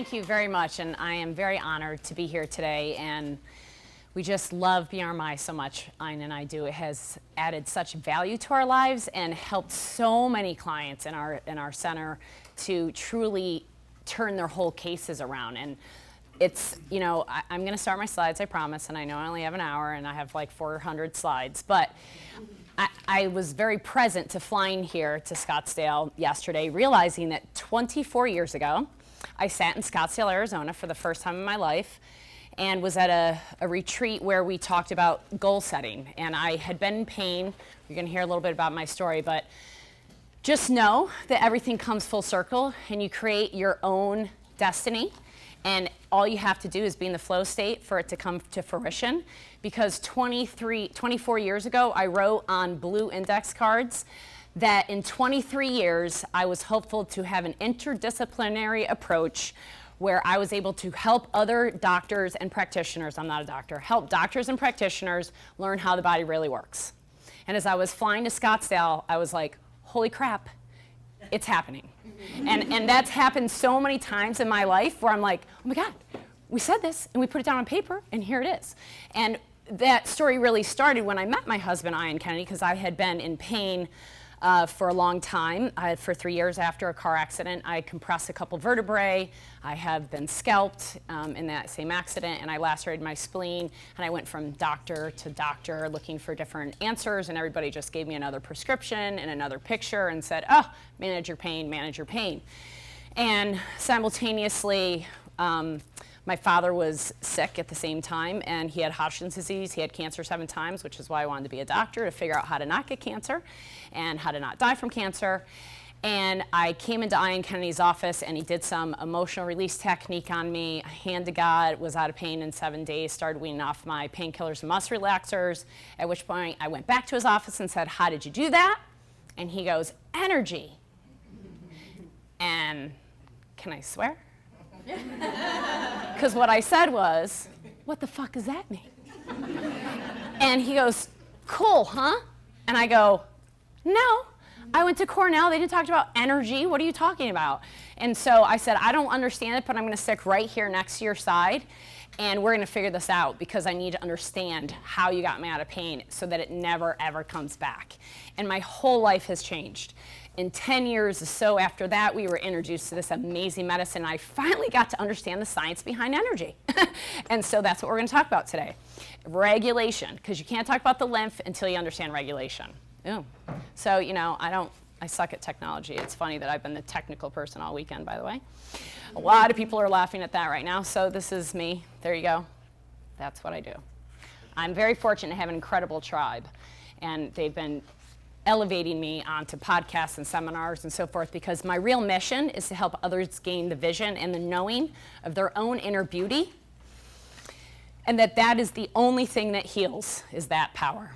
thank you very much, and I am very honored to be here today, and we just love BRMI so much, Ayn and I do. It has added such value to our lives and helped so many clients in our center to truly turn their whole cases around. And it's, you know, I'm going to start my slides, I promise, and I know I only have an hour and I have like 400 slides, but I was very present to flying here to Scottsdale yesterday, realizing that 24 years ago, I sat in Scottsdale, Arizona for the first time in my life and was at a retreat where we talked about goal setting. And I had been in pain. You're going to hear a little bit about my story, but just know that everything comes full circle and you create your own destiny. And all you have to do is be in the flow state for it to come to fruition. Because 24 years ago, I wrote on blue index cards that in 23 years, I was hopeful to have an interdisciplinary approach where I was able to help other doctors and practitioners, I'm not a doctor, help doctors and practitioners learn how the body really works. And as I was flying to Scottsdale, I was like, holy crap, it's happening. And that's happened so many times in my life where I'm like, oh my God, we said this and we put it down on paper and here it is. And that story really started when I met my husband, Ian Kennedy, because I had been in pain for a long time. For 3 years after a car accident, I compressed a couple vertebrae. I have been scalped in that same accident, and I lacerated my spleen. And I went from doctor to doctor looking for different answers, and everybody just gave me another prescription and another picture and said, oh, manage your pain, manage your pain. And simultaneously, my father was sick at the same time, and he had Hodgkin's disease. He had cancer 7 times, which is why I wanted to be a doctor, to figure out how to not get cancer and how to not die from cancer. And I came into Ian Kennedy's office, and he did some emotional release technique on me. Hand to God, was out of pain in 7 days, started weaning off my painkillers and muscle relaxers, at which point I went back to his office and said, how did you do that? And he goes, energy. And can I swear? Because what I said was, what the fuck does that mean? And he goes, cool, huh? And I go, no, I went to Cornell, they didn't talk about energy, what are you talking about? And so I said, I don't understand it, but I'm gonna stick right here next to your side, and we're gonna figure this out because I need to understand how you got me out of pain so that it never ever comes back. And my whole life has changed. In 10 years or so after that, we were introduced to this amazing medicine. I finally got to understand the science behind energy. And so that's what we're going to talk about today. Regulation, because you can't talk about the lymph until you understand regulation. Ooh. So, you know, I suck at technology. It's funny that I've been the technical person all weekend, by the way. A lot of people are laughing at that right now, so this is me. There you go. That's what I do. I'm very fortunate to have an incredible tribe, and they've been elevating me onto podcasts and seminars and so forth because my real mission is to help others gain the vision and the knowing of their own inner beauty, and that is the only thing that heals, is that power.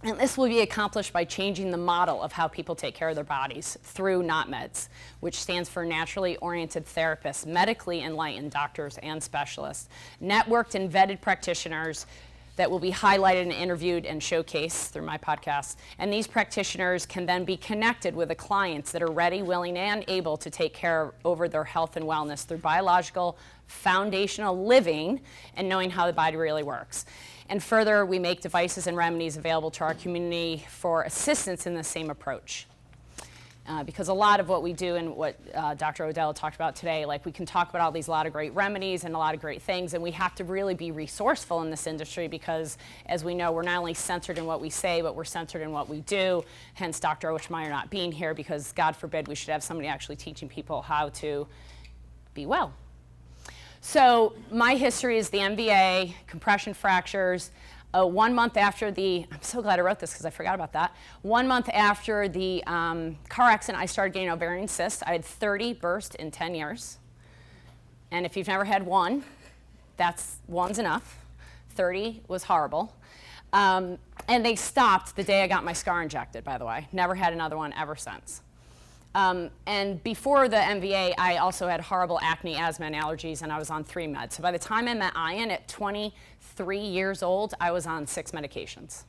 And this will be accomplished by changing the model of how people take care of their bodies through NOTMEDS, which stands for Naturally Oriented Therapists, medically enlightened doctors and specialists, networked and vetted practitioners that will be highlighted and interviewed and showcased through my podcast. And these practitioners can then be connected with the clients that are ready, willing, and able to take care over their health and wellness through biological, foundational living and knowing how the body really works. And further, we make devices and remedies available to our community for assistance in the same approach. Because a lot of what we do and what Dr. Odell talked about today, like we can talk about a lot of great remedies and a lot of great things, and we have to really be resourceful in this industry because, as we know, we're not only centered in what we say, but we're centered in what we do, hence Dr. Oshmeyer not being here because, God forbid, we should have somebody actually teaching people how to be well. So my history is the MVA, compression fractures. 1 month after I'm so glad I wrote this because I forgot about that. 1 month after the car accident, I started getting ovarian cysts. I had 30 bursts in 10 years. And if you've never had one, one's enough. 30 was horrible. And they stopped the day I got my scar injected, by the way. Never had another one ever since. And before the MVA, I also had horrible acne, asthma, and allergies, and I was on 3 meds. So by the time I met Ian at 23 years old, I was on 6 medications.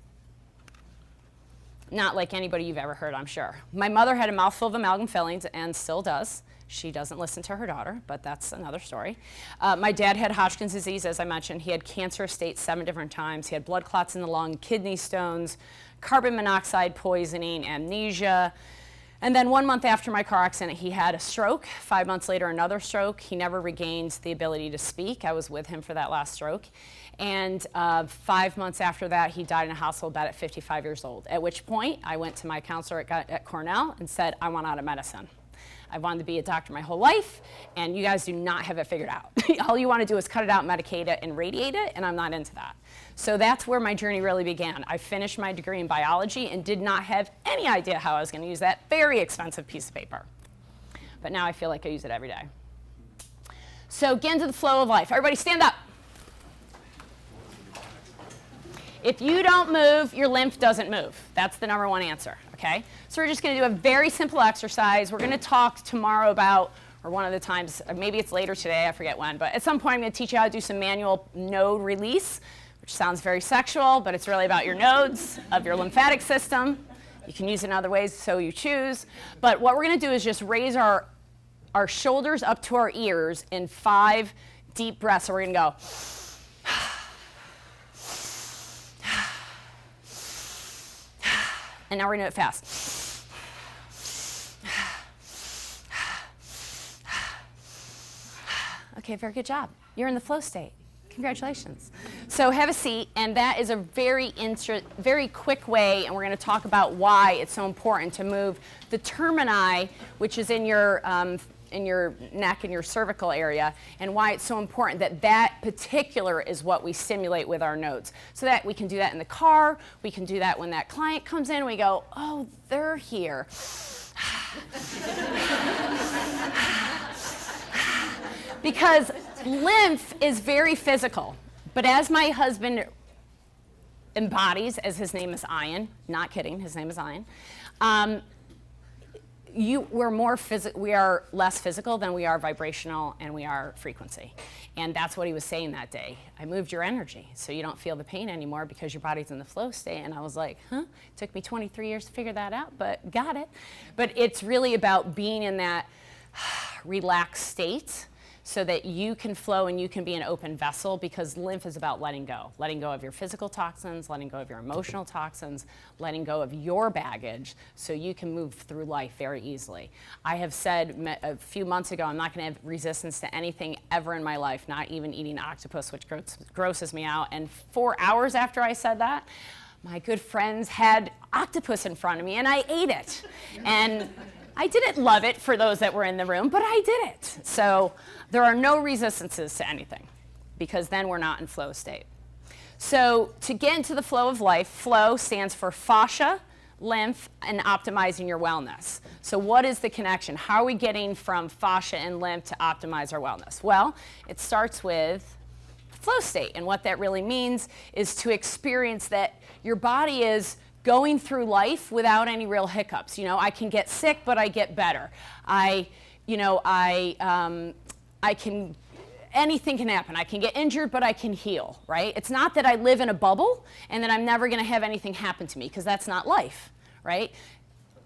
Not like anybody you've ever heard, I'm sure. My mother had a mouthful of amalgam fillings and still does. She doesn't listen to her daughter, but that's another story. My dad had Hodgkin's disease, as I mentioned. He had cancerous states 7 different times. He had blood clots in the lung, kidney stones, carbon monoxide poisoning, amnesia. And then 1 month after my car accident, he had a stroke. 5 months later, another stroke. He never regained the ability to speak. I was with him for that last stroke. And 5 months after that, he died in a hospital bed at 55 years old, at which point I went to my counselor at Cornell and said, I want out of medicine. I wanted to be a doctor my whole life, and you guys do not have it figured out. All you want to do is cut it out, medicate it, and radiate it, and I'm not into that. So that's where my journey really began. I finished my degree in biology and did not have any idea how I was going to use that very expensive piece of paper. But now I feel like I use it every day. So get into the flow of life. Everybody stand up. If you don't move, your lymph doesn't move. That's the number one answer, okay? So we're just going to do a very simple exercise. We're going to talk tomorrow about, or one of the times, or maybe it's later today, I forget when, but at some point I'm going to teach you how to do some manual node release, which sounds very sexual, but it's really about your nodes of your lymphatic system. You can use it in other ways, so you choose. But what we're going to do is just raise our shoulders up to our ears in 5 deep breaths. So we're going to go. And now we're going to do it fast. Okay, very good job. You're in the flow state. Congratulations. So have a seat, and that is a very quick way, and we're going to talk about why it's so important to move the termini, which is in your neck and your cervical area, and why it's so important that that particular is what we stimulate with our nodes. So that we can do that in the car, we can do that when that client comes in, we go, oh, they're here. Because lymph is very physical, but as my husband embodies, as his name is Ian, not kidding, his name is Ian, we are less physical than we are vibrational, and we are frequency. And that's what he was saying that day. I moved your energy so you don't feel the pain anymore because your body's in the flow state. And I was like, huh? It took me 23 years to figure that out, but got it. But it's really about being in that relaxed state so that you can flow and you can be an open vessel, because lymph is about letting go of your physical toxins, letting go of your emotional toxins, letting go of your baggage so you can move through life very easily. I have said a few months ago, I'm not going to have resistance to anything ever in my life, not even eating octopus, which grosses me out. And 4 hours after I said that, my good friends had octopus in front of me and I ate it. And I didn't love it for those that were in the room, but I did it. So there are no resistances to anything, because then we're not in flow state. So to get into the flow of life, flow stands for fascia, lymph, and optimizing your wellness. So what is the connection? How are we getting from fascia and lymph to optimize our wellness? Well, it starts with flow state, and what that really means is to experience that your body is going through life without any real hiccups. You know, I can get sick, but I get better. Anything can happen. I can get injured, but I can heal, right? It's not that I live in a bubble and that I'm never going to have anything happen to me, because that's not life, right?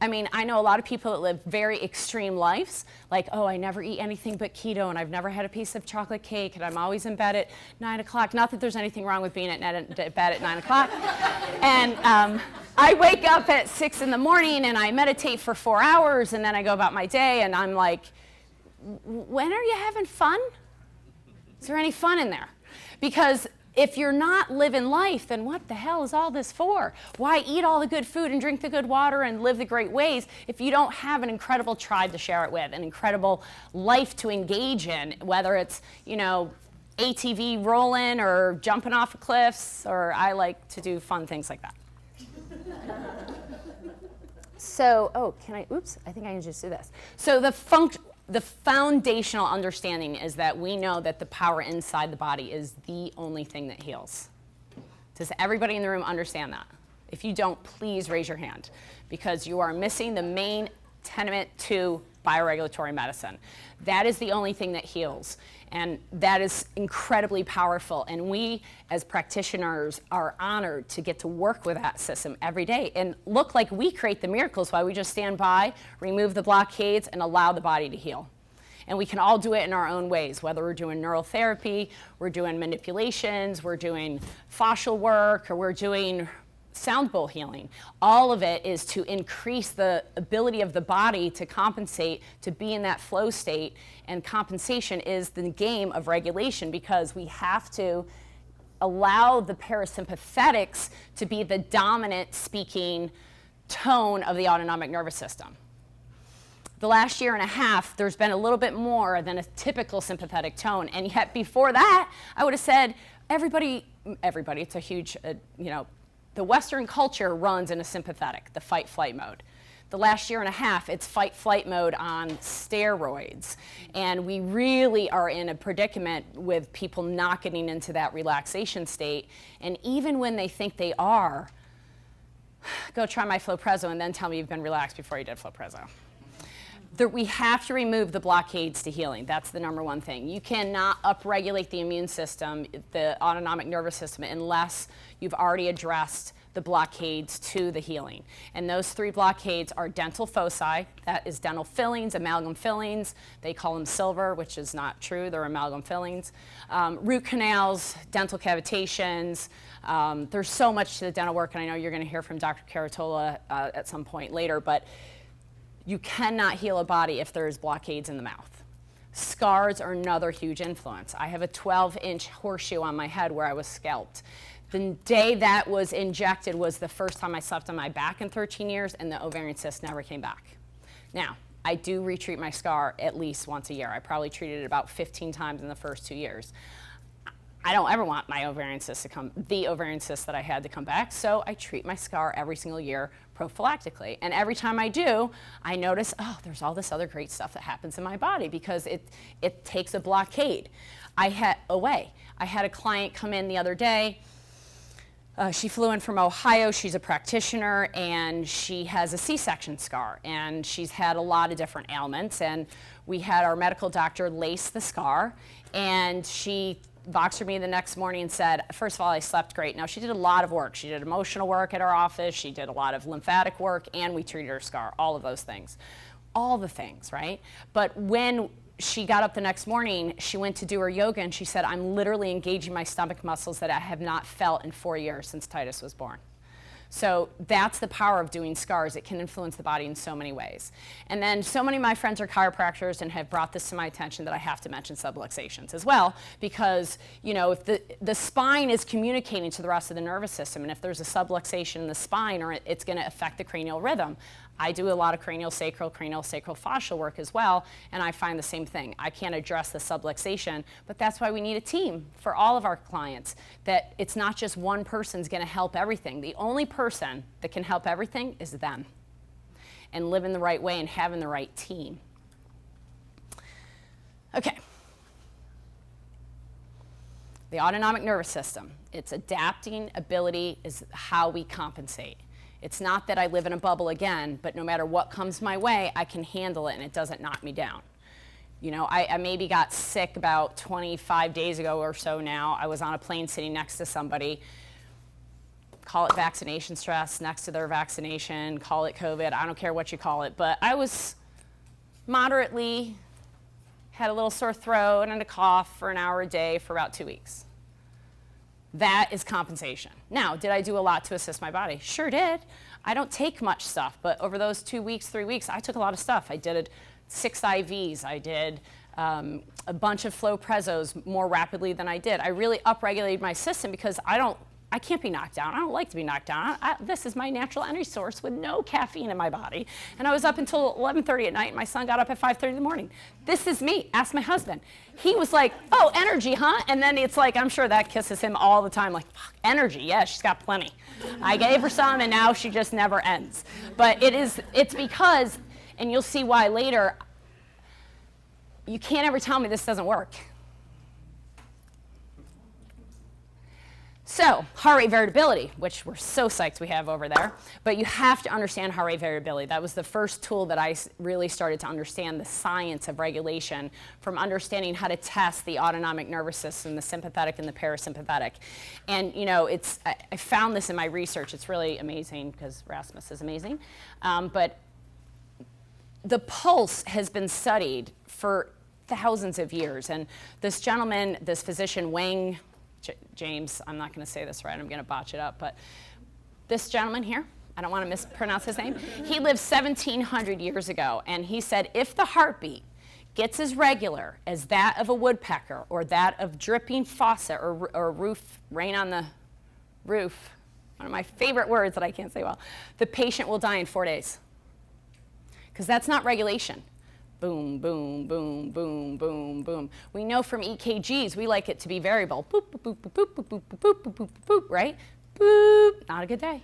I mean, I know a lot of people that live very extreme lives, like, oh, I never eat anything but keto, and I've never had a piece of chocolate cake, and I'm always in bed at 9 o'clock. Not that there's anything wrong with being at bed at 9 o'clock. And I wake up at 6 in the morning, and I meditate for 4 hours, and then I go about my day, and I'm like, when are you having fun? Is there any fun in there? Because if you're not living life, then what the hell is all this for? Why eat all the good food and drink the good water and live the great ways if you don't have an incredible tribe to share it with, an incredible life to engage in, whether it's, you know, ATV rolling or jumping off of cliffs, or I like to do fun things like that. So, I think I can just do this. So the foundational understanding is that we know that the power inside the body is the only thing that heals. Does everybody in the room understand that? If you don't, please raise your hand, because you are missing the main tenet to bioregulatory medicine. That is the only thing that heals, and that is incredibly powerful. And we, as practitioners, are honored to get to work with that system every day and look like we create the miracles while we just stand by, remove the blockades, and allow the body to heal. And we can all do it in our own ways, whether we're doing neural therapy, we're doing manipulations, we're doing fascial work, or we're doing sound bowl healing. All of it is to increase the ability of the body to compensate, to be in that flow state. And compensation is the game of regulation, because we have to allow the parasympathetics to be the dominant speaking tone of the autonomic nervous system. The last year and a half, there's been a little bit more than a typical sympathetic tone. And yet before that, I would have said, everybody, it's a huge, the Western culture runs in a sympathetic, the fight-flight mode. The last year and a half, it's fight-flight mode on steroids. And we really are in a predicament with people not getting into that relaxation state. And even when they think they are, go try my Floprezo and then tell me you've been relaxed before you did Floprezo. We have to remove the blockades to healing. That's the number one thing. You cannot upregulate the immune system, the autonomic nervous system, unless you've already addressed the blockades to the healing. And those 3 blockades are dental foci, that is dental fillings, amalgam fillings. They call them silver, which is not true. They're amalgam fillings. Root canals, dental cavitations. There's so much to the dental work, and I know you're going to hear from Dr. Caratola at some point later, but you cannot heal a body if there's blockades in the mouth. Scars are another huge influence. I have a 12-inch horseshoe on my head where I was scalped. The day that was injected was the first time I slept on my back in 13 years, and the ovarian cyst never came back. Now, I do retreat my scar at least once a year. I probably treated it about 15 times in the first 2 years. I don't ever want my ovarian cyst the ovarian cyst that I had to come back, so I treat my scar every single year prophylactically. And every time I do, I notice, oh, there's all this other great stuff that happens in my body, because it takes a blockade away. I had a client come in the other day. She flew in from Ohio. She's a practitioner, and she has a C-section scar, and she's had a lot of different ailments. And we had our medical doctor lace the scar, and she Voxered me the next morning and said, first of all, I slept great. Now, she did a lot of work. She did emotional work at our office. She did a lot of lymphatic work, and we treated her scar, all of those things. All the things, right? But when she got up the next morning, she went to do her yoga, and she said, I'm literally engaging my stomach muscles that I have not felt in 4 years since Titus was born. So that's the power of doing scars. It can influence the body in so many ways. And then so many of my friends are chiropractors and have brought this to my attention that I have to mention subluxations as well, because if the spine is communicating to the rest of the nervous system, and if there's a subluxation in the spine, or it's going to affect the cranial rhythm. I do a lot of cranial sacral fascial work as well, and I find the same thing. I can't address the subluxation, but that's why we need a team for all of our clients, that it's not just one person's going to help everything. The only person that can help everything is them, and living the right way and having the right team. Okay. The autonomic nervous system, its adapting ability is how we compensate. It's not that I live in a bubble again, but no matter what comes my way, I can handle it and it doesn't knock me down. I maybe got sick about 25 days ago or so now. I was on a plane sitting next to somebody. Call it vaccination stress, next to their vaccination, call it COVID, I don't care what you call it. But I was moderately, had a little sore throat and a cough for an hour a day for about 2 weeks. That is compensation. Now, did I do a lot to assist my body? Sure did. I don't take much stuff, but over those 2 weeks, 3 weeks, I took a lot of stuff. I did 6 IVs. I did a bunch of Floprezos more rapidly than I did. I really upregulated my system because I can't be knocked down. I don't like to be knocked down. This is my natural energy source with no caffeine in my body. And I was up until 11:30 at night, and my son got up at 5:30 in the morning. This is me. Ask my husband. He was like, oh, energy, huh? And then it's like, I'm sure that kisses him all the time. Like, fuck, energy. Yeah, she's got plenty. I gave her some, and now she just never ends. But it's because, and you'll see why later, you can't ever tell me this doesn't work. So, heart rate variability, which we're so psyched we have over there, but you have to understand heart rate variability. That was the first tool that I really started to understand the science of regulation, from understanding how to test the autonomic nervous system, the sympathetic and the parasympathetic. And I found this in my research. It's really amazing because Rasmus is amazing. But the pulse has been studied for thousands of years. And this gentleman, this physician, Wang James, I'm not going to say this right, I'm going to botch it up, but this gentleman here, I don't want to mispronounce his name, he lived 1,700 years ago, and he said if the heartbeat gets as regular as that of a woodpecker or that of dripping faucet or roof, rain on the roof, one of my favorite words that I can't say well, the patient will die in 4 days. Because that's not regulation. Boom, boom, boom, boom, boom, boom. We know from EKGs, we like it to be variable. Boop, boop, boop, boop, boop, boop, boop, boop, boop, boop, right? Boop, not a good day.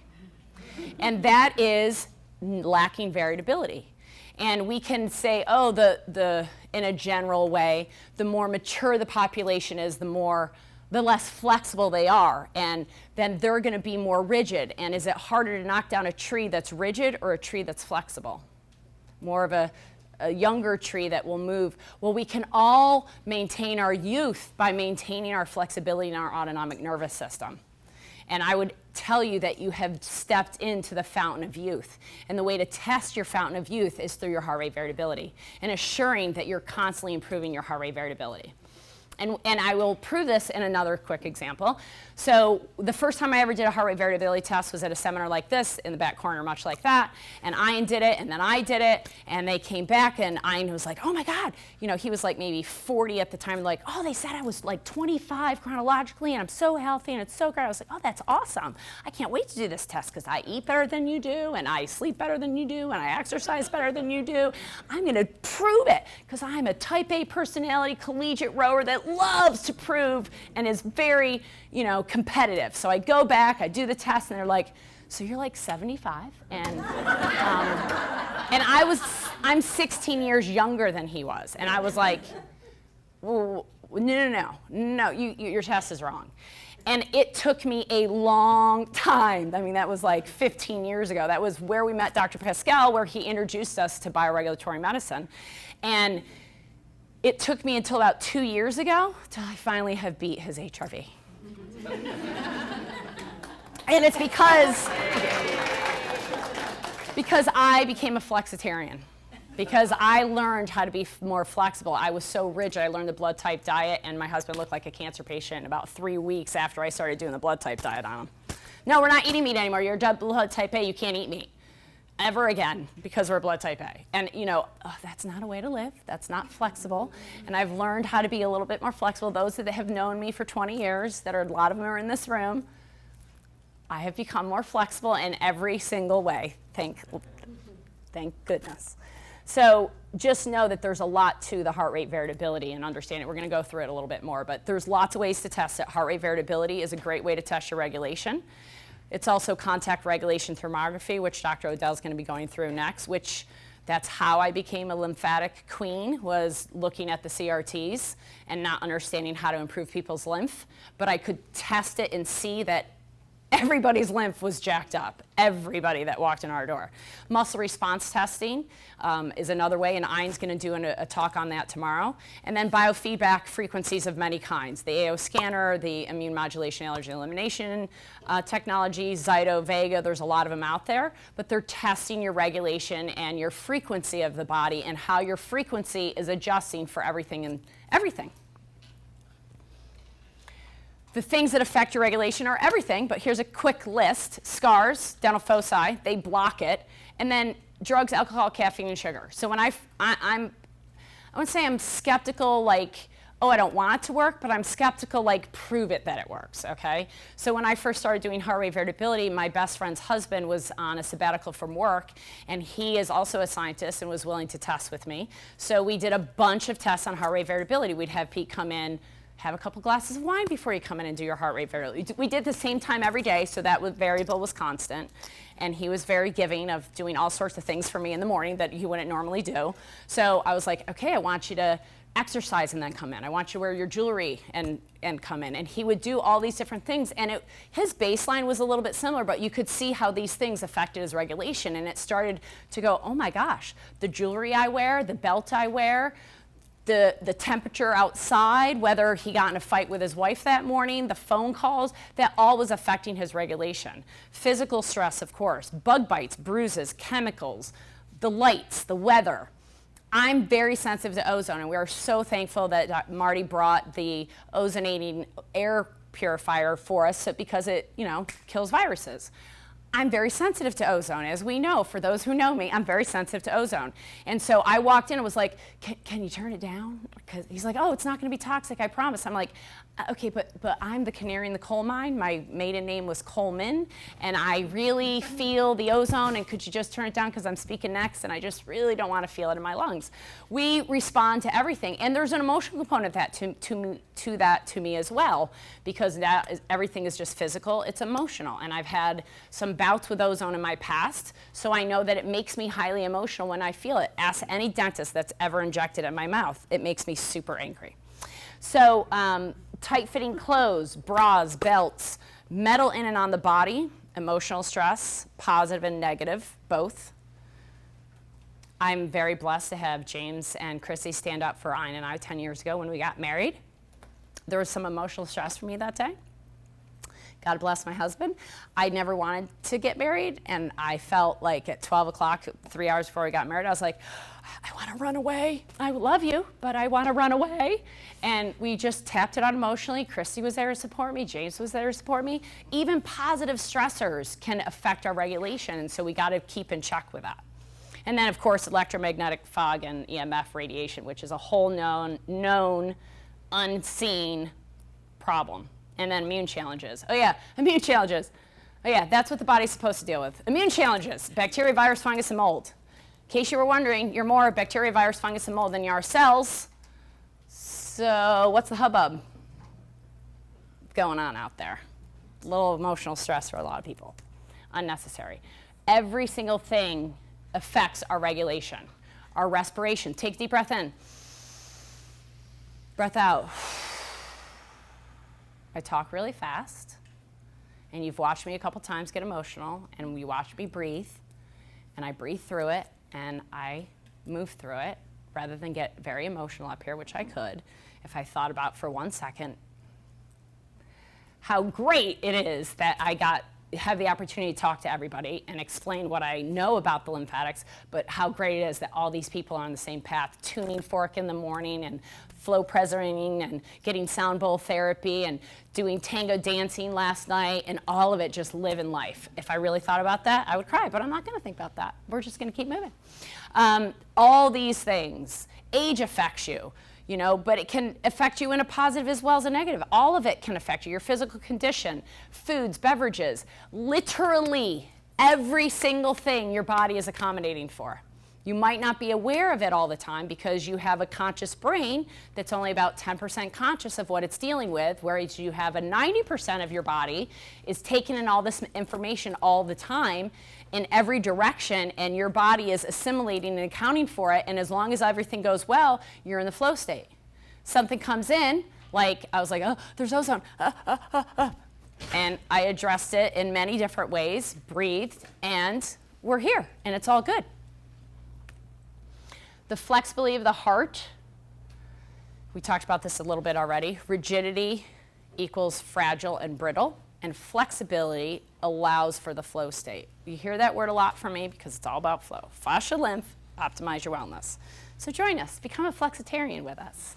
And that is lacking variability. And we can say, oh, in a general way, the more mature the population is, the less flexible they are, and then they're going to be more rigid. And is it harder to knock down a tree that's rigid or a tree that's flexible? More of a younger tree that will move. Well, we can all maintain our youth by maintaining our flexibility in our autonomic nervous system. And I would tell you that you have stepped into the fountain of youth. And the way to test your fountain of youth is through your heart rate variability and assuring that you're constantly improving your heart rate variability. And I will prove this in another quick example. So the first time I ever did a heart rate variability test was at a seminar like this, in the back corner, much like that. And Ian did it, and then I did it, and they came back, and Ian was like, oh my God. You know, he was like maybe 40 at the time, like, oh, they said I was like 25 chronologically, and I'm so healthy, and it's so great. I was like, oh, that's awesome. I can't wait to do this test, because I eat better than you do, and I sleep better than you do, and I exercise better than you do. I'm gonna prove it, because I'm a type A personality collegiate rower that loves to prove and is very, you know, competitive. So I go back, I do the test, and they're like, so you're like 75? And I'm 16 years younger than he was. And I was like, well, no, your test is wrong. And it took me a long time. I mean, that was like 15 years ago. That was where we met Dr. Pascal, where he introduced us to bioregulatory medicine. And it took me until about 2 years ago till I finally have beat his HRV. And it's because I became a flexitarian. Because I learned how to be more flexible. I was so rigid. I learned the blood type diet, and my husband looked like a cancer patient about 3 weeks after I started doing the blood type diet on him. No, we're not eating meat anymore. You're blood type A. You can't eat meat ever again because we're blood type A. And you know, that's not a way to live. That's not flexible. And I've learned how to be a little bit more flexible. Those that have known me for 20 years, a lot of them are in this room, I have become more flexible in every single way. Thank goodness. So just know that there's a lot to the heart rate variability and understand it. We're going to go through it a little bit more, but there's lots of ways to test it. Heart rate variability is a great way to test your regulation. It's also contact regulation thermography, which Dr. Odell is going to be going through next, which that's how I became a lymphatic queen, was looking at the CRTs and not understanding how to improve people's lymph. But I could test it and see that everybody's lymph was jacked up, everybody that walked in our door. Muscle response testing is another way, and Ian's going to do a talk on that tomorrow. And then biofeedback frequencies of many kinds. The AO scanner, the immune modulation allergy elimination technology, Zyto, Vega, there's a lot of them out there, but they're testing your regulation and your frequency of the body and how your frequency is adjusting for everything and everything. The things that affect your regulation are everything, but here's a quick list. Scars, dental foci, they block it. And then drugs, alcohol, caffeine, and sugar. So when I wouldn't say I'm skeptical, like, oh, I don't want it to work, but I'm skeptical, like, prove it that it works, okay? So when I first started doing heart rate variability, my best friend's husband was on a sabbatical from work, and he is also a scientist and was willing to test with me. So we did a bunch of tests on heart rate variability. We'd have Pete come in, have a couple glasses of wine before you come in and do your heart rate variability. We did the same time every day, so that variable was constant. And he was very giving of doing all sorts of things for me in the morning that he wouldn't normally do. So I was like, okay, I want you to exercise and then come in. I want you to wear your jewelry and come in. And he would do all these different things. And his baseline was a little bit similar, but you could see how these things affected his regulation. And it started to go, oh my gosh, the jewelry I wear, the belt I wear, the temperature outside, whether he got in a fight with his wife that morning, the phone calls, that all was affecting his regulation. Physical stress, of course, bug bites, bruises, chemicals, the lights, the weather, I'm very sensitive to ozone, and we are so thankful that Marty brought the ozonating air purifier for us because it, kills viruses. I'm very sensitive to ozone, as we know. For those who know me, I'm very sensitive to ozone. And so I walked in and was like, can you turn it down? Because he's like, oh, it's not going to be toxic, I promise. I'm like, okay, but I'm the canary in the coal mine. My maiden name was Coleman, and I really feel the ozone, and could you just turn it down because I'm speaking next, and I just really don't want to feel it in my lungs. We respond to everything, and there's an emotional component that to me as well, because everything is just physical, it's emotional, and I've had some bouts with ozone in my past, so I know that it makes me highly emotional when I feel it. Ask any dentist that's ever injected in my mouth. It makes me super angry. So tight-fitting clothes, bras, belts, metal in and on the body, emotional stress, positive and negative, both. I'm very blessed to have James and Chrissy stand up for Ian and I 10 years ago when we got married. There was some emotional stress for me that day. God bless my husband. I never wanted to get married, and I felt like at 12 o'clock, 3 hours before we got married, I was like, I want to run away. I love you, but I want to run away. And we just tapped it out emotionally. Christy was there to support me. James was there to support me. Even positive stressors can affect our regulation, and so we got to keep in check with that. And then, of course, electromagnetic fog and EMF radiation, which is a whole known, unseen problem. And then immune challenges. Oh yeah, immune challenges. Oh yeah, that's what the body's supposed to deal with. Immune challenges, bacteria, virus, fungus, and mold. In case you were wondering, you're more bacteria, virus, fungus, and mold than you are cells. So what's the hubbub going on out there? A little emotional stress for a lot of people. Unnecessary. Every single thing affects our regulation, our respiration. Take a deep breath in. Breath out. I talk really fast, and you've watched me a couple times get emotional, and you watch me breathe, and I breathe through it, and I move through it, rather than get very emotional up here, which I could, if I thought about for 1 second how great it is that I have the opportunity to talk to everybody and explain what I know about the lymphatics, but how great it is that all these people are on the same path, tuning fork in the morning and flow preserving and getting sound bowl therapy and doing tango dancing last night, and all of it just living life. If I really thought about that, I would cry, but I'm not gonna think about that. We're just gonna keep moving. All these things, age affects you. But it can affect you in a positive as well as a negative. All of it can affect you. Your physical condition, foods, beverages, literally every single thing your body is accommodating for. You might not be aware of it all the time because you have a conscious brain that's only about 10% conscious of what it's dealing with, whereas you have a 90% of your body is taking in all this information all the time in every direction, and your body is assimilating and accounting for it, and as long as everything goes well, you're in the flow state. Something comes in, like I was like, oh, there's ozone, and I addressed it in many different ways, breathed, and we're here, and it's all good. The flexibility of the heart, we talked about this a little bit already. Rigidity equals fragile and brittle, and flexibility allows for the flow state. You hear that word a lot from me because it's all about flow. Fascia, lymph, optimize your wellness. So join us, become a flexitarian with us.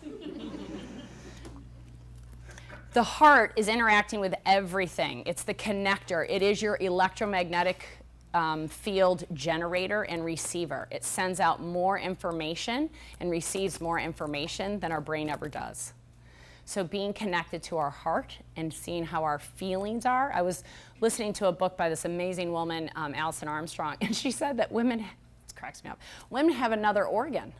The heart is interacting with everything. It's the connector. It is your electromagnetic field generator and receiver. It sends out more information and receives more information than our brain ever does. So being connected to our heart and seeing how our feelings are. I was listening to a book by this amazing woman, Alison Armstrong, and she said that women, it cracks me up, women have another organ.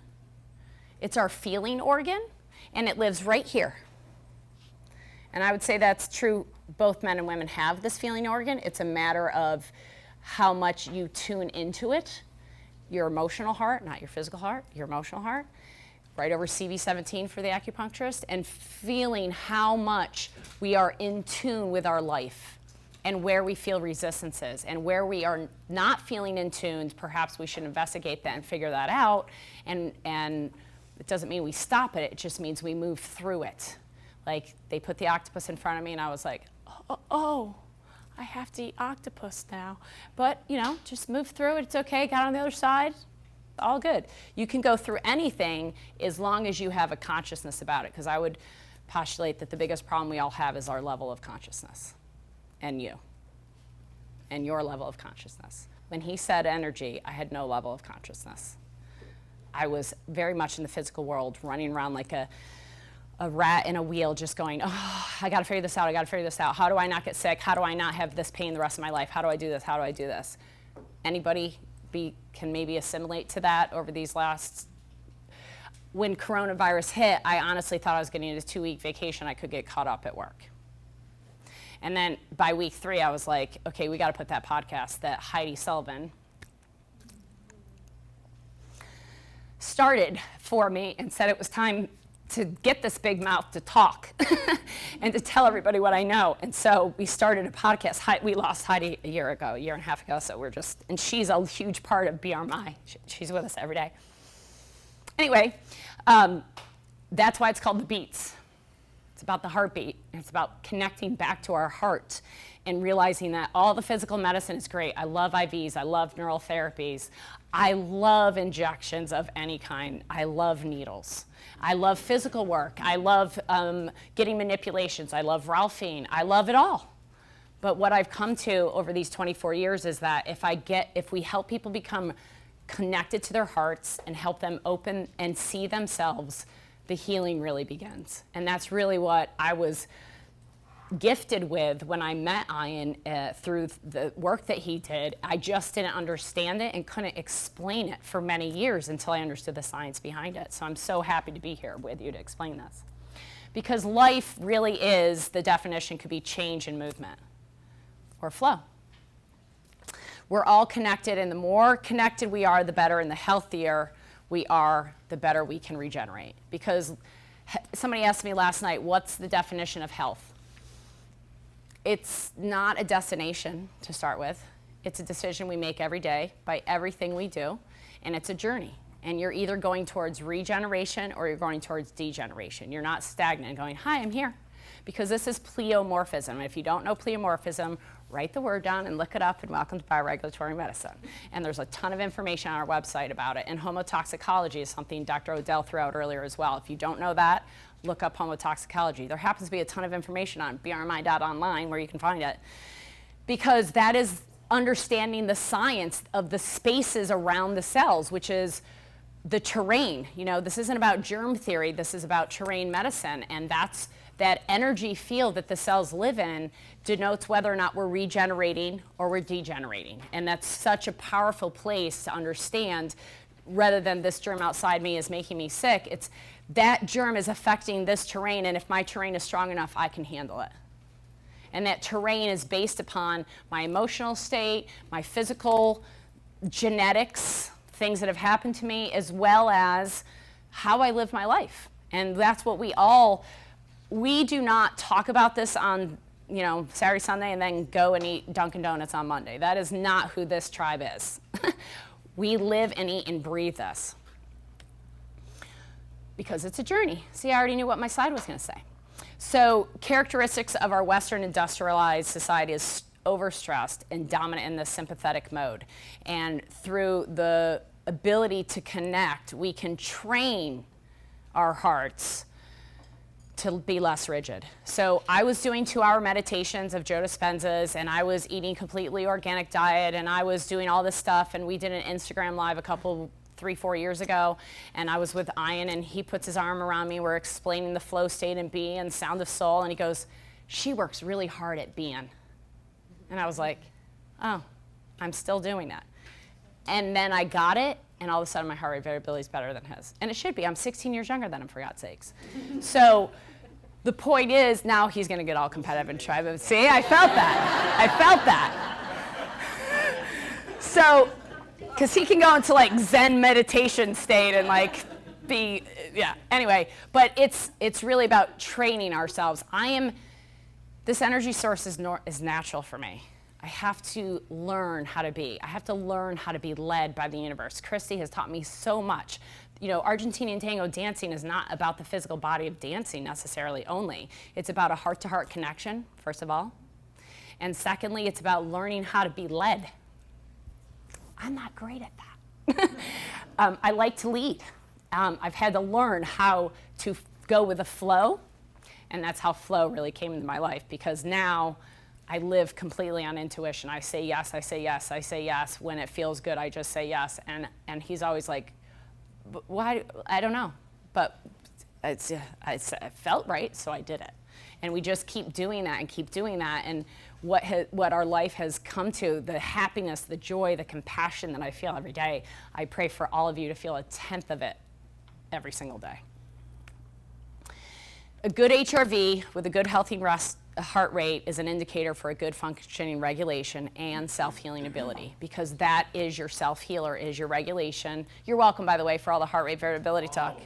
It's our feeling organ, and it lives right here. And I would say that's true, both men and women have this feeling organ. It's a matter of how much you tune into it, your emotional heart, not your physical heart, your emotional heart, right over CV17 for the acupuncturist, and feeling how much we are in tune with our life and where we feel resistances, and where we are not feeling in tune, perhaps we should investigate that and figure that out, and it doesn't mean we stop it, it just means we move through it. Like, they put the octopus in front of me and I was like, oh, I have to eat octopus now. But, just move through it, it's okay, got on the other side, All good. You can go through anything as long as you have a consciousness about it, because I would postulate that the biggest problem we all have is our level of consciousness, and you, and your level of consciousness. When he said energy, I had no level of consciousness. I was very much in the physical world, running around like a rat in a wheel, just going, oh, I gotta figure this out, I gotta figure this out. How do I not get sick? How do I not have this pain the rest of my life? How do I do this? How do I do this? Anybody can maybe assimilate to that over these last, when coronavirus hit, I honestly thought I was getting a 2-week vacation. I could get caught up at work. And then by week 3, I was like, okay, we gotta put that podcast that Heidi Sullivan started for me and said it was time to get this big mouth to talk and to tell everybody what I know. And so we started a podcast. We lost Heidi a year and a half ago, so and she's a huge part of BRMI. She's with us every day. Anyway, that's why it's called The Beats. It's about the heartbeat. It's about connecting back to our heart and realizing that all the physical medicine is great. I love IVs. I love neural therapies. I love injections of any kind. I love needles. I love physical work. I love getting manipulations. I love Ralphine. I love it all. But what I've come to over these 24 years is that if we help people become connected to their hearts and help them open and see themselves, the healing really begins. And that's really what I was gifted with when I met Ian through the work that he did. I just didn't understand it and couldn't explain it for many years until I understood the science behind it. So I'm so happy to be here with you to explain this. Because life really is, the definition could be change and movement or flow. We're all connected, and the more connected we are, the better, and the healthier we are, the better we can regenerate. Because somebody asked me last night, what's the definition of health? It's not a destination to start with. It's a decision we make every day by everything we do, and it's a journey. And you're either going towards regeneration or you're going towards degeneration. You're not stagnant going, hi, I'm here. Because this is pleomorphism. And if you don't know pleomorphism, write the word down and look it up, and welcome to bioregulatory medicine. And there's a ton of information on our website about it. And homotoxicology is something Dr. Odell threw out earlier as well. If you don't know that, look up homotoxicology. There happens to be a ton of information on brmi.online where you can find it, because that is understanding the science of the spaces around the cells, which is the terrain. You know, this isn't about germ theory, this is about terrain medicine, and that's that energy field that the cells live in denotes whether or not we're regenerating or we're degenerating. And that's such a powerful place to understand, rather than this germ outside me is making me sick. It's that germ is affecting this terrain, and if my terrain is strong enough, I can handle it. And that terrain is based upon my emotional state, my physical genetics, things that have happened to me, as well as how I live my life. And that's what we do not talk about this on, Saturday, Sunday, and then go and eat Dunkin' Donuts on Monday. That is not who this tribe is. We live and eat and breathe this. Because it's a journey. See, I already knew what my slide was going to say. So, characteristics of our Western industrialized society is overstressed and dominant in the sympathetic mode. And through the ability to connect, we can train our hearts to be less rigid. So I was doing 2-hour meditations of Joe Dispenza's, and I was eating completely organic diet, and I was doing all this stuff, and we did an Instagram live 3-4 years ago, and I was with Ian, and he puts his arm around me. We're explaining the flow state and being and sound of soul, and he goes, she works really hard at being. And I was like, oh, I'm still doing that. And then I got it, and all of a sudden my heart rate variability is better than his. And it should be. I'm 16 years younger than him, for God's sakes. So the point is, now he's going to get all competitive and try. But see, I felt that. I felt that. So, because he can go into like Zen meditation state and like be, yeah. Anyway, but it's really about training ourselves. This energy source is natural for me. I have to learn how to be. I have to learn how to be led by the universe. Christy has taught me so much. Argentinian tango dancing is not about the physical body of dancing necessarily only. It's about a heart-to-heart connection, first of all. And secondly, it's about learning how to be led. I'm not great at that. I like to lead. I've had to learn how to go with the flow, and that's how flow really came into my life, because now I live completely on intuition. I say yes, I say yes, I say yes. When it feels good, I just say yes. And he's always like, why? I don't know. But it felt right, so I did it. And we just keep doing that and keep doing that. And what our life has come to, the happiness, the joy, the compassion that I feel every day, I pray for all of you to feel 1/10 of it every single day. A good HRV with a good healthy heart rate is an indicator for a good functioning regulation and self-healing ability, because that is your self-healer, is your regulation. You're welcome, by the way, for all the heart rate variability talk.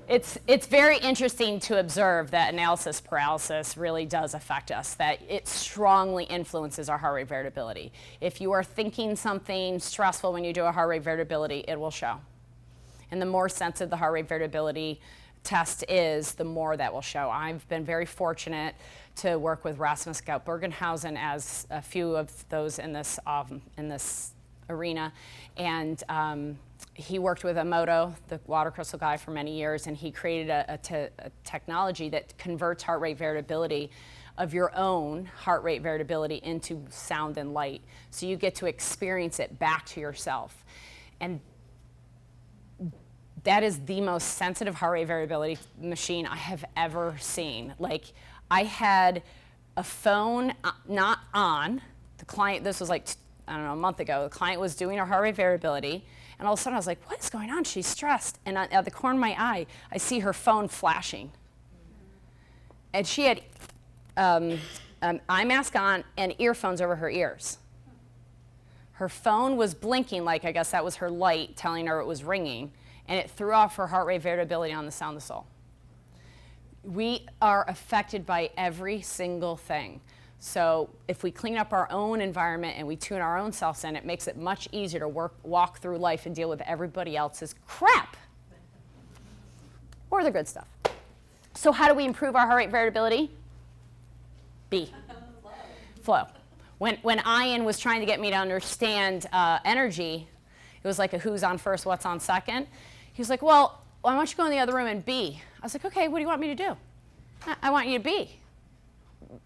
It's very interesting to observe that analysis paralysis really does affect us, that it strongly influences our heart rate variability. If you are thinking something stressful when you do a heart rate variability, it will show. And the more sensitive the heart rate variability test is, the more that will show. I've been very fortunate to work with Rasmus Bergenhausen as a few of those in this arena, and he worked with Emoto, the water crystal guy, for many years, and he created a technology that converts heart rate variability of your own heart rate variability into sound and light, so you get to experience it back to yourself. And that is the most sensitive heart rate variability machine I have ever seen. Like, I had a phone not on. The client, this was like, I don't know, a month ago, the client was doing her heart rate variability, and all of a sudden I was like, what is going on? She's stressed. And at the corner of my eye, I see her phone flashing. And she had eye mask on and earphones over her ears. Her phone was blinking, like I guess that was her light telling her it was ringing, and it threw off her heart rate variability on the Sound of Soul. We are affected by every single thing. So if we clean up our own environment and we tune our own selves in, it makes it much easier to walk through life and deal with everybody else's crap. Or the good stuff. So how do we improve our heart rate variability? B. Flow. When Ian was trying to get me to understand energy, it was like a who's on first, what's on second. He was like, well, why don't you go in the other room and be? I was like, okay, what do you want me to do? I want you to be.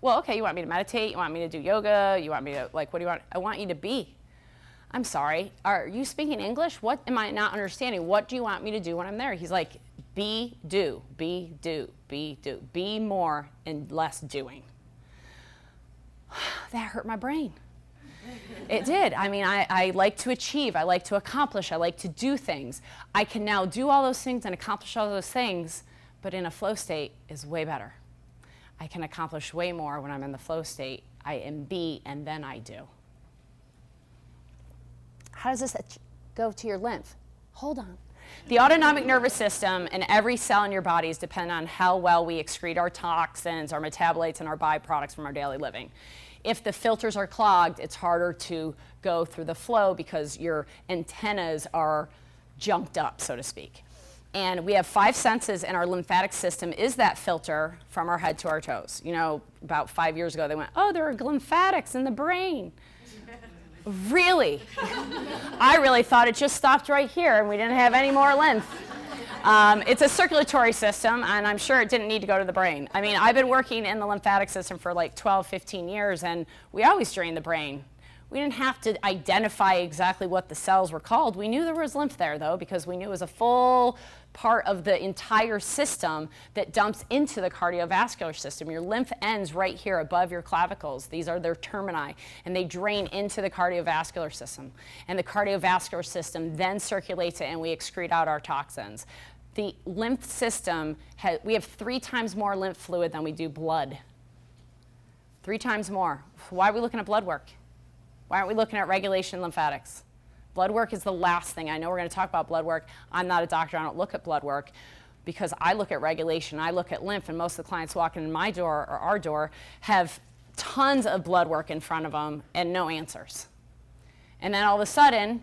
Well, okay, you want me to meditate? You want me to do yoga? You want me to, like, what do you want? I want you to be. I'm sorry, are you speaking English? What am I not understanding? What do you want me to do when I'm there? He's like, be, do, be, do, be, do. Be more and less doing. That hurt my brain. It did. I mean, I like to achieve. I like to accomplish. I like to do things. I can now do all those things and accomplish all those things, but in a flow state is way better. I can accomplish way more when I'm in the flow state. I am be, and then I do. How does this go to your lymph? Hold on. The autonomic nervous system and every cell in your body is dependent on how well we excrete our toxins, our metabolites, and our byproducts from our daily living. If the filters are clogged, it's harder to go through the flow because your antennas are junked up, so to speak. And we have 5 senses, and our lymphatic system is that filter from our head to our toes. You know, about 5 years ago, they went, oh, there are lymphatics in the brain. Really? I really thought it just stopped right here and we didn't have any more lymph. It's a circulatory system, and I'm sure it didn't need to go to the brain. I mean, I've been working in the lymphatic system for like 12, 15 years, and we always drain the brain. We didn't have to identify exactly what the cells were called. We knew there was lymph there, though, because we knew it was a full part of the entire system that dumps into the cardiovascular system. Your lymph ends right here above your clavicles. These are their termini, and they drain into the cardiovascular system. And the cardiovascular system then circulates it, and we excrete out our toxins. The lymph system, we have 3 times more lymph fluid than we do blood. 3 times more. Why are we looking at blood work? Why aren't we looking at regulation lymphatics? Blood work is the last thing. I know we're going to talk about blood work. I'm not a doctor. I don't look at blood work because I look at regulation. I look at lymph, and most of the clients walking in my door or our door have tons of blood work in front of them and no answers. And then all of a sudden,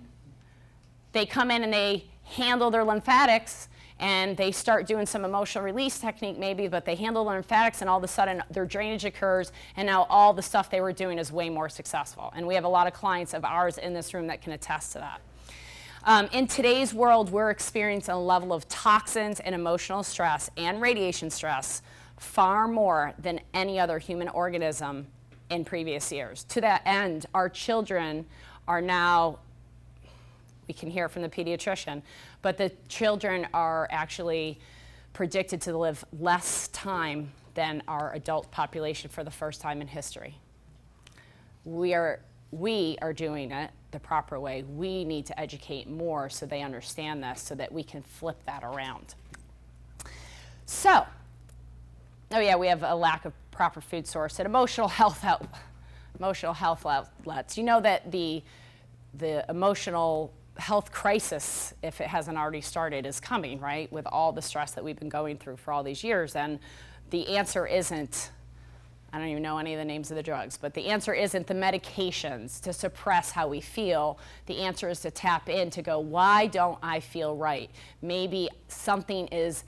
they come in and they handle their lymphatics, and they start doing some emotional release technique maybe, but they handle the lymphatics, and all of a sudden their drainage occurs, and now all the stuff they were doing is way more successful. And we have a lot of clients of ours in this room that can attest to that. In today's world, we're experiencing a level of toxins and emotional stress and radiation stress far more than any other human organism in previous years. To that end, our children are now, we can hear from the pediatrician, but the children are actually predicted to live less time than our adult population for the first time in history. We are doing it the proper way. We need to educate more so they understand this, so that we can flip that around. So, oh yeah, we have a lack of proper food source and emotional health outlets. You know that the emotional health crisis, if it hasn't already started, is coming, right? With all the stress that we've been going through for all these years. And the answer isn't, I don't even know any of the names of the drugs, but the answer isn't the medications to suppress how we feel. The answer is to tap in, to go, why don't I feel right? Maybe something is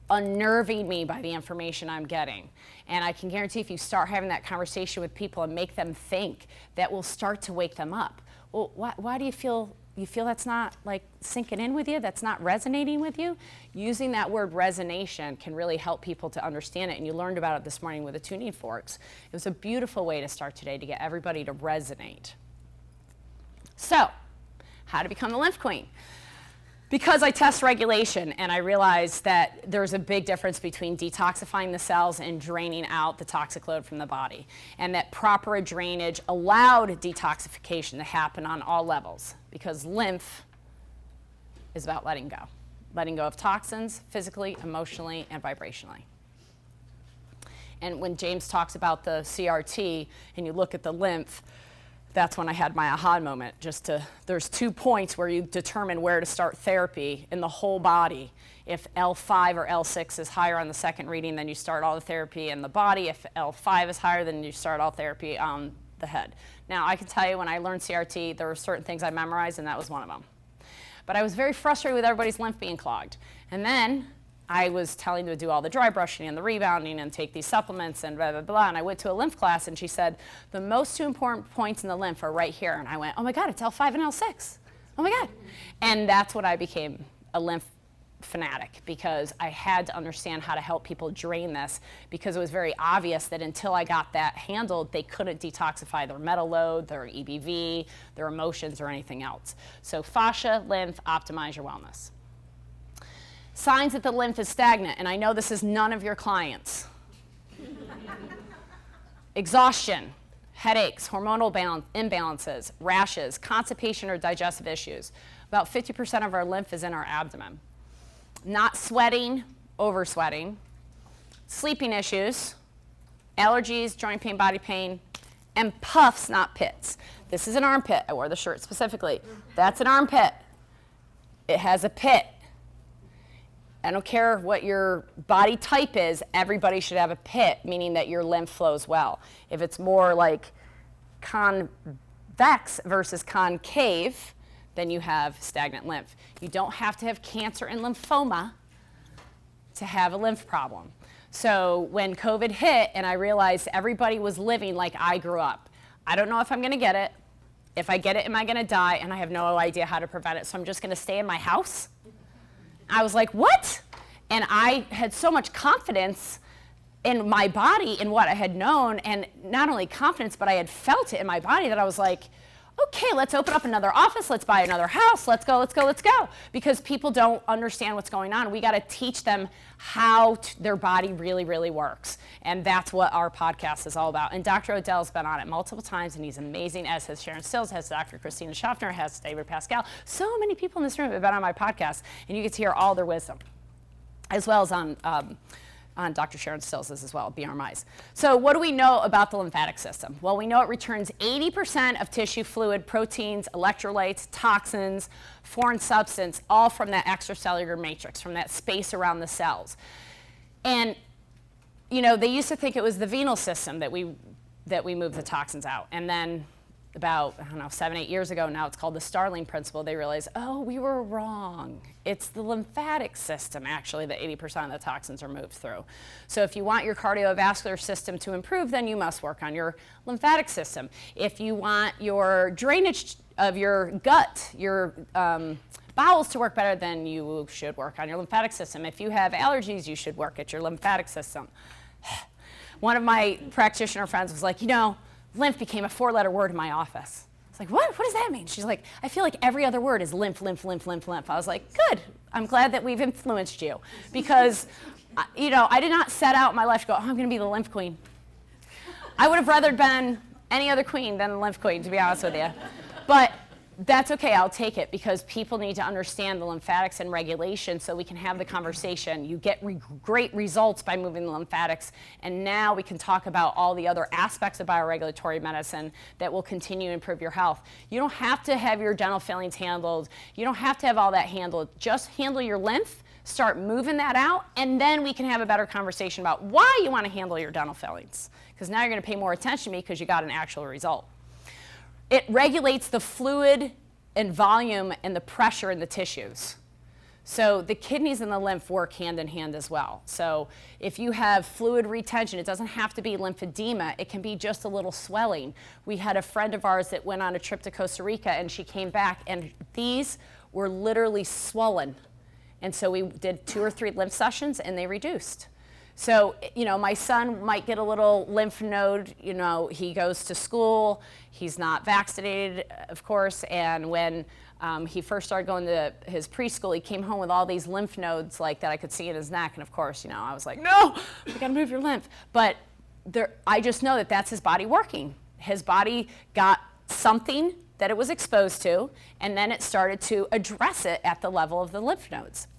unnerving me by the information I'm getting. And I can guarantee if you start having that conversation with people and make them think, that will start to wake them up. Well, why do you feel that's not like sinking in with you, that's not resonating with you? Using that word resonation can really help people to understand it, and you learned about it this morning with the tuning forks. It was a beautiful way to start today to get everybody to resonate. So, how to become the lymph queen? Because I test regulation, and I realized that there's a big difference between detoxifying the cells and draining out the toxic load from the body, and that proper drainage allowed detoxification to happen on all levels, because lymph is about letting go of toxins physically, emotionally, and vibrationally. And when James talks about the CRT and you look at the lymph, that's when I had my aha moment. There's 2 points where you determine where to start therapy in the whole body. If L5 or L6 is higher on the second reading, then you start all the therapy in the body. If L5 is higher, then you start all therapy on the head. Now, I can tell you when I learned CRT, there were certain things I memorized, and that was one of them. But I was very frustrated with everybody's lymph being clogged. And then I was telling them to do all the dry brushing and the rebounding and take these supplements and blah, blah, blah. And I went to a lymph class, and she said, the most 2 important points in the lymph are right here. And I went, oh my God, it's L5 and L6. Oh my God. And that's when I became a lymph fanatic, because I had to understand how to help people drain this, because it was very obvious that until I got that handled, they couldn't detoxify their metal load, their EBV, their emotions, or anything else. So fascia, lymph, optimize your wellness. Signs that the lymph is stagnant, and I know this is none of your clients. Exhaustion, headaches, hormonal imbalances, rashes, constipation or digestive issues. About 50% of our lymph is in our abdomen. Not sweating, over-sweating, sleeping issues, allergies, joint pain, body pain, and puffs, not pits. This is an armpit. I wore the shirt specifically. That's an armpit. It has a pit. I don't care what your body type is, everybody should have a pit, meaning that your lymph flows well. If it's more like convex versus concave, then you have stagnant lymph. You don't have to have cancer and lymphoma to have a lymph problem. So when COVID hit and I realized everybody was living like I grew up, I don't know if I'm gonna get it. If I get it, am I gonna die? And I have no idea how to prevent it, so I'm just gonna stay in my house? I was like, what? And I had so much confidence in my body, in what I had known, and not only confidence, but I had felt it in my body, that I was like, okay, let's open up another office, let's buy another house, let's go. Because people don't understand what's going on. We gotta teach them how their body really, really works. And that's what our podcast is all about. And Dr. Odell's been on it multiple times, and he's amazing, as has Sharon Stills, has Dr. Christina Schaffner, has David Pascal. So many people in this room have been on my podcast, and you get to hear all their wisdom, as well as on Dr. Sharon Stills as well, BRMIs. So what do we know about the lymphatic system? Well, we know it returns 80% of tissue fluid, proteins, electrolytes, toxins, foreign substance, all from that extracellular matrix, from that space around the cells. And, you know, they used to think it was the venal system that we move the toxins out. And then about, I don't know, 7, 8 years ago, now it's called the Starling principle, they realized, oh, we were wrong. It's the lymphatic system, actually, that 80% of the toxins are moved through. So if you want your cardiovascular system to improve, then you must work on your lymphatic system. If you want your drainage of your gut, your bowels to work better, then you should work on your lymphatic system. If you have allergies, you should work at your lymphatic system. One of my practitioner friends was like, you know, lymph became a 4-letter word in my office. I was like, what? What does that mean? She's like, I feel like every other word is lymph, lymph, lymph, lymph, lymph. I was like, good. I'm glad that we've influenced you. Because, you know, I did not set out in my life to go, oh, I'm going to be the lymph queen. I would have rather been any other queen than the lymph queen, to be honest with you. But that's okay, I'll take it, because people need to understand the lymphatics and regulation so we can have the conversation. You get great results by moving the lymphatics, and now we can talk about all the other aspects of bioregulatory medicine that will continue to improve your health. You don't have to have your dental fillings handled. You don't have to have all that handled. Just handle your lymph, start moving that out, and then we can have a better conversation about why you want to handle your dental fillings, because now you're going to pay more attention to me because you got an actual result. It regulates the fluid and volume and the pressure in the tissues. So the kidneys and the lymph work hand in hand as well. So if you have fluid retention, it doesn't have to be lymphedema. It can be just a little swelling. We had a friend of ours that went on a trip to Costa Rica, and she came back, and these were literally swollen. And so we did 2 or 3 lymph sessions, and they reduced. So, you know, my son might get a little lymph node, you know, he goes to school, he's not vaccinated, of course, and when he first started going to his preschool, he came home with all these lymph nodes like that I could see in his neck, and of course, you know, I was like, no, we gotta move your lymph. But I just know that that's his body working. His body got something that it was exposed to, and then it started to address it at the level of the lymph nodes.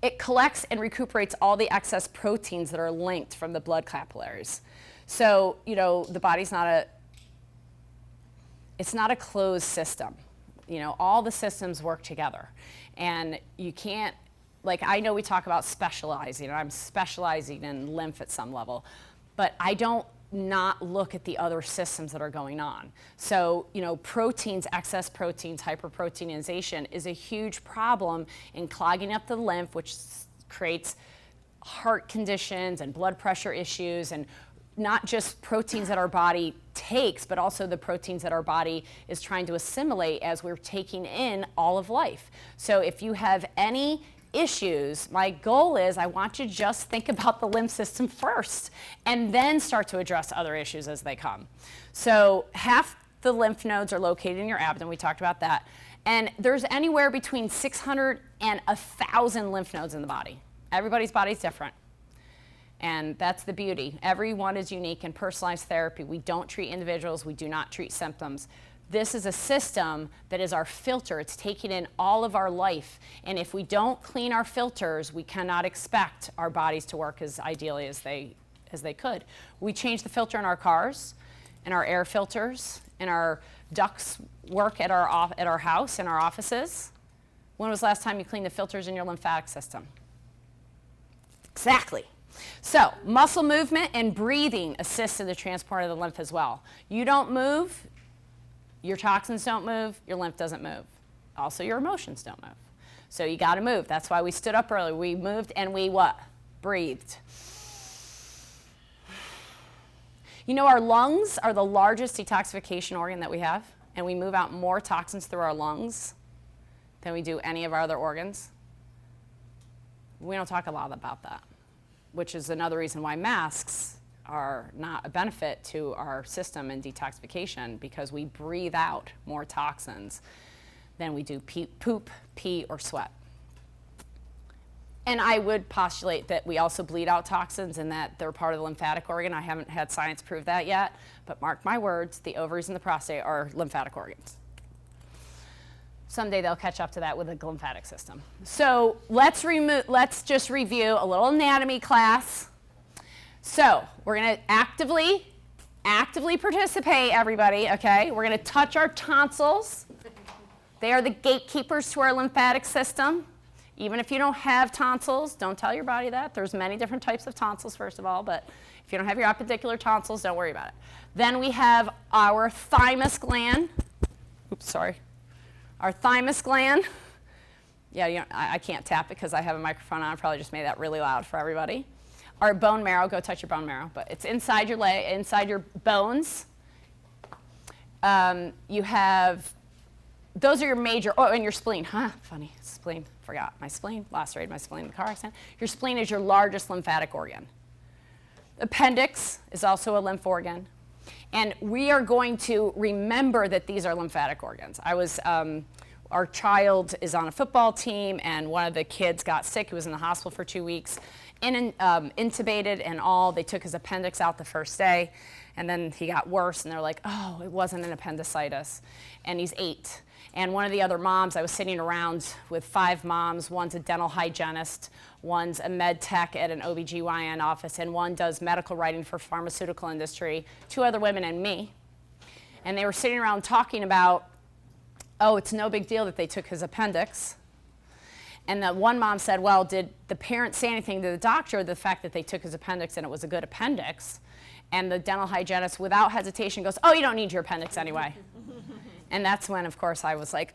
It collects and recuperates all the excess proteins that are linked from the blood capillaries. So, you know, the body's it's not a closed system. You know, all the systems work together. And you can't, like, I know we talk about specializing, and I'm specializing in lymph at some level, but I don't not look at the other systems that are going on. So, you know, proteins, excess proteins, hyperproteinization is a huge problem in clogging up the lymph, which creates heart conditions and blood pressure issues, and not just proteins that our body takes, but also the proteins that our body is trying to assimilate as we're taking in all of life. So if you have any issues, my goal is I want you to just think about the lymph system first and then start to address other issues as they come. So half the lymph nodes are located in your abdomen. We talked about that. And there's anywhere between 600 and 1,000 lymph nodes in the body. Everybody's body's different. And that's the beauty. Everyone is unique and personalized therapy. We don't treat individuals. We do not treat symptoms. This is a system that is our filter. It's taking in all of our life. And if we don't clean our filters, we cannot expect our bodies to work as ideally as they could. We change the filter in our cars, in our air filters, in our ducts work at our house, in our offices. When was the last time you cleaned the filters in your lymphatic system? Exactly. So muscle movement and breathing assists in the transport of the lymph as well. You don't move, your toxins don't move, your lymph doesn't move. Also, your emotions don't move. So you got to move. That's why we stood up early. We moved and we what? Breathed. You know, our lungs are the largest detoxification organ that we have, and we move out more toxins through our lungs than we do any of our other organs. We don't talk a lot about that, which is another reason why masks are not a benefit to our system in detoxification, because we breathe out more toxins than we do poop, pee, or sweat. And I would postulate that we also bleed out toxins and that they're part of the lymphatic organ. I haven't had science prove that yet, but mark my words, the ovaries and the prostate are lymphatic organs. Someday they'll catch up to that with the lymphatic system. So let's just review a little anatomy class. So we're going to actively participate, everybody, okay? We're going to touch our tonsils. They are the gatekeepers to our lymphatic system. Even if you don't have tonsils, don't tell your body that. There's many different types of tonsils, first of all, but if you don't have your appendicular tonsils, don't worry about it. Then we have our thymus gland. Oops, sorry. Our thymus gland. Yeah, I can't tap it because I have a microphone on. I probably just made that really loud for everybody. Our bone marrow, go touch your bone marrow, but it's inside your inside your bones. You have, those are your major, oh, and your spleen, funny, spleen, forgot. My spleen, lacerated my spleen in the car accident. Your spleen is your largest lymphatic organ. Appendix is also a lymph organ. And we are going to remember that these are lymphatic organs. Our child is on a football team, and one of the kids got sick. He was in the hospital for 2 weeks, intubated and all. They took his appendix out the first day, and then he got worse, and they're like, oh, it wasn't an appendicitis. And he's 8. And one of the other moms, I was sitting around with 5 moms. One's a dental hygienist, one's a med tech at an OBGYN office, and one does medical writing for pharmaceutical industry, 2 other women and me. And they were sitting around talking about, oh, it's no big deal that they took his appendix. And the one mom said, well, did the parents say anything to the doctor, the fact that they took his appendix and it was a good appendix? And the dental hygienist, without hesitation, goes, oh, you don't need your appendix anyway. And that's when, of course, I was like,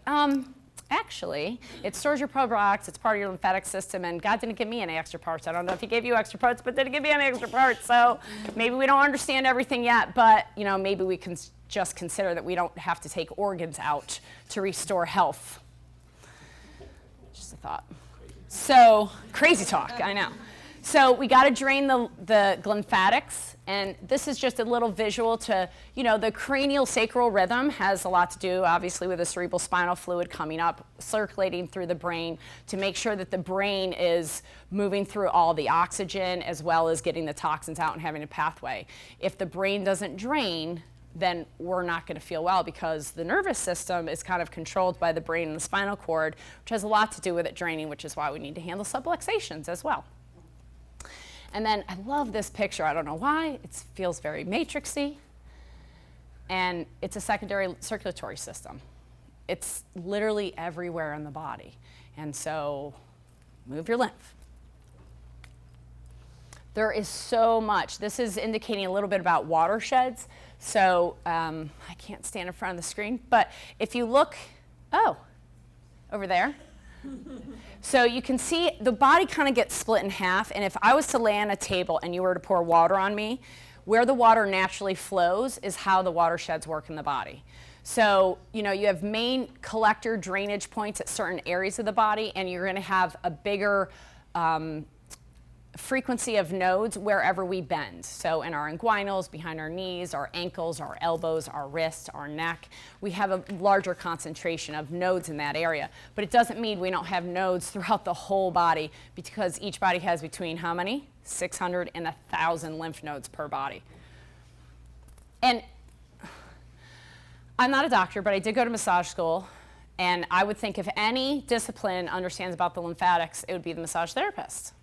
actually, it stores your probiotics, it's part of your lymphatic system, and God didn't give me any extra parts. I don't know if he gave you extra parts, but didn't give me any extra parts. So maybe we don't understand everything yet, but maybe we can just consider that we don't have to take organs out to restore health. Just a thought. So, crazy talk, I know. So we got to drain the lymphatics, and this is just a little visual to, the cranial sacral rhythm has a lot to do, obviously, with the cerebral spinal fluid coming up, circulating through the brain to make sure that the brain is moving through all the oxygen as well as getting the toxins out and having a pathway. If the brain doesn't drain, then we're not going to feel well, because the nervous system is kind of controlled by the brain and the spinal cord, which has a lot to do with it draining, which is why we need to handle subluxations as well. And then I love this picture. I don't know why. It feels very matrixy. And it's a secondary circulatory system. It's literally everywhere in the body. And so move your lymph. There is so much. This is indicating a little bit about watersheds. So I can't stand in front of the screen. But if you look, over there. So you can see the body kind of gets split in half, and if I was to lay on a table and you were to pour water on me, where the water naturally flows is how the watersheds work in the body. So, you have main collector drainage points at certain areas of the body, and you're going to have a bigger frequency of nodes wherever we bend. So in our inguinals, behind our knees, our ankles, our elbows, our wrists, our neck, we have a larger concentration of nodes in that area. But it doesn't mean we don't have nodes throughout the whole body, because each body has between how many? 600 and 1,000 lymph nodes per body. And I'm not a doctor, but I did go to massage school, and I would think if any discipline understands about the lymphatics, it would be the massage therapist.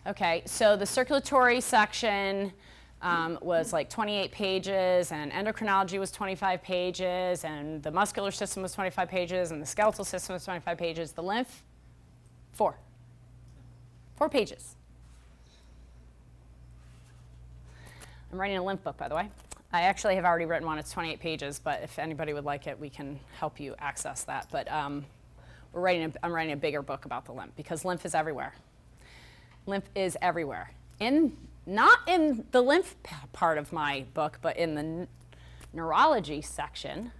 Okay, so the circulatory section was like 28 pages, and endocrinology was 25 pages, and the muscular system was 25 pages, and the skeletal system was 25 pages. The lymph, 4 pages. I'm writing a lymph book, by the way. I actually have already written one. It's 28 pages, but if anybody would like it, we can help you access that. But I'm writing a bigger book about the lymph, because lymph is everywhere. Lymph is everywhere. Not in the lymph part of my book, but in the neurology section.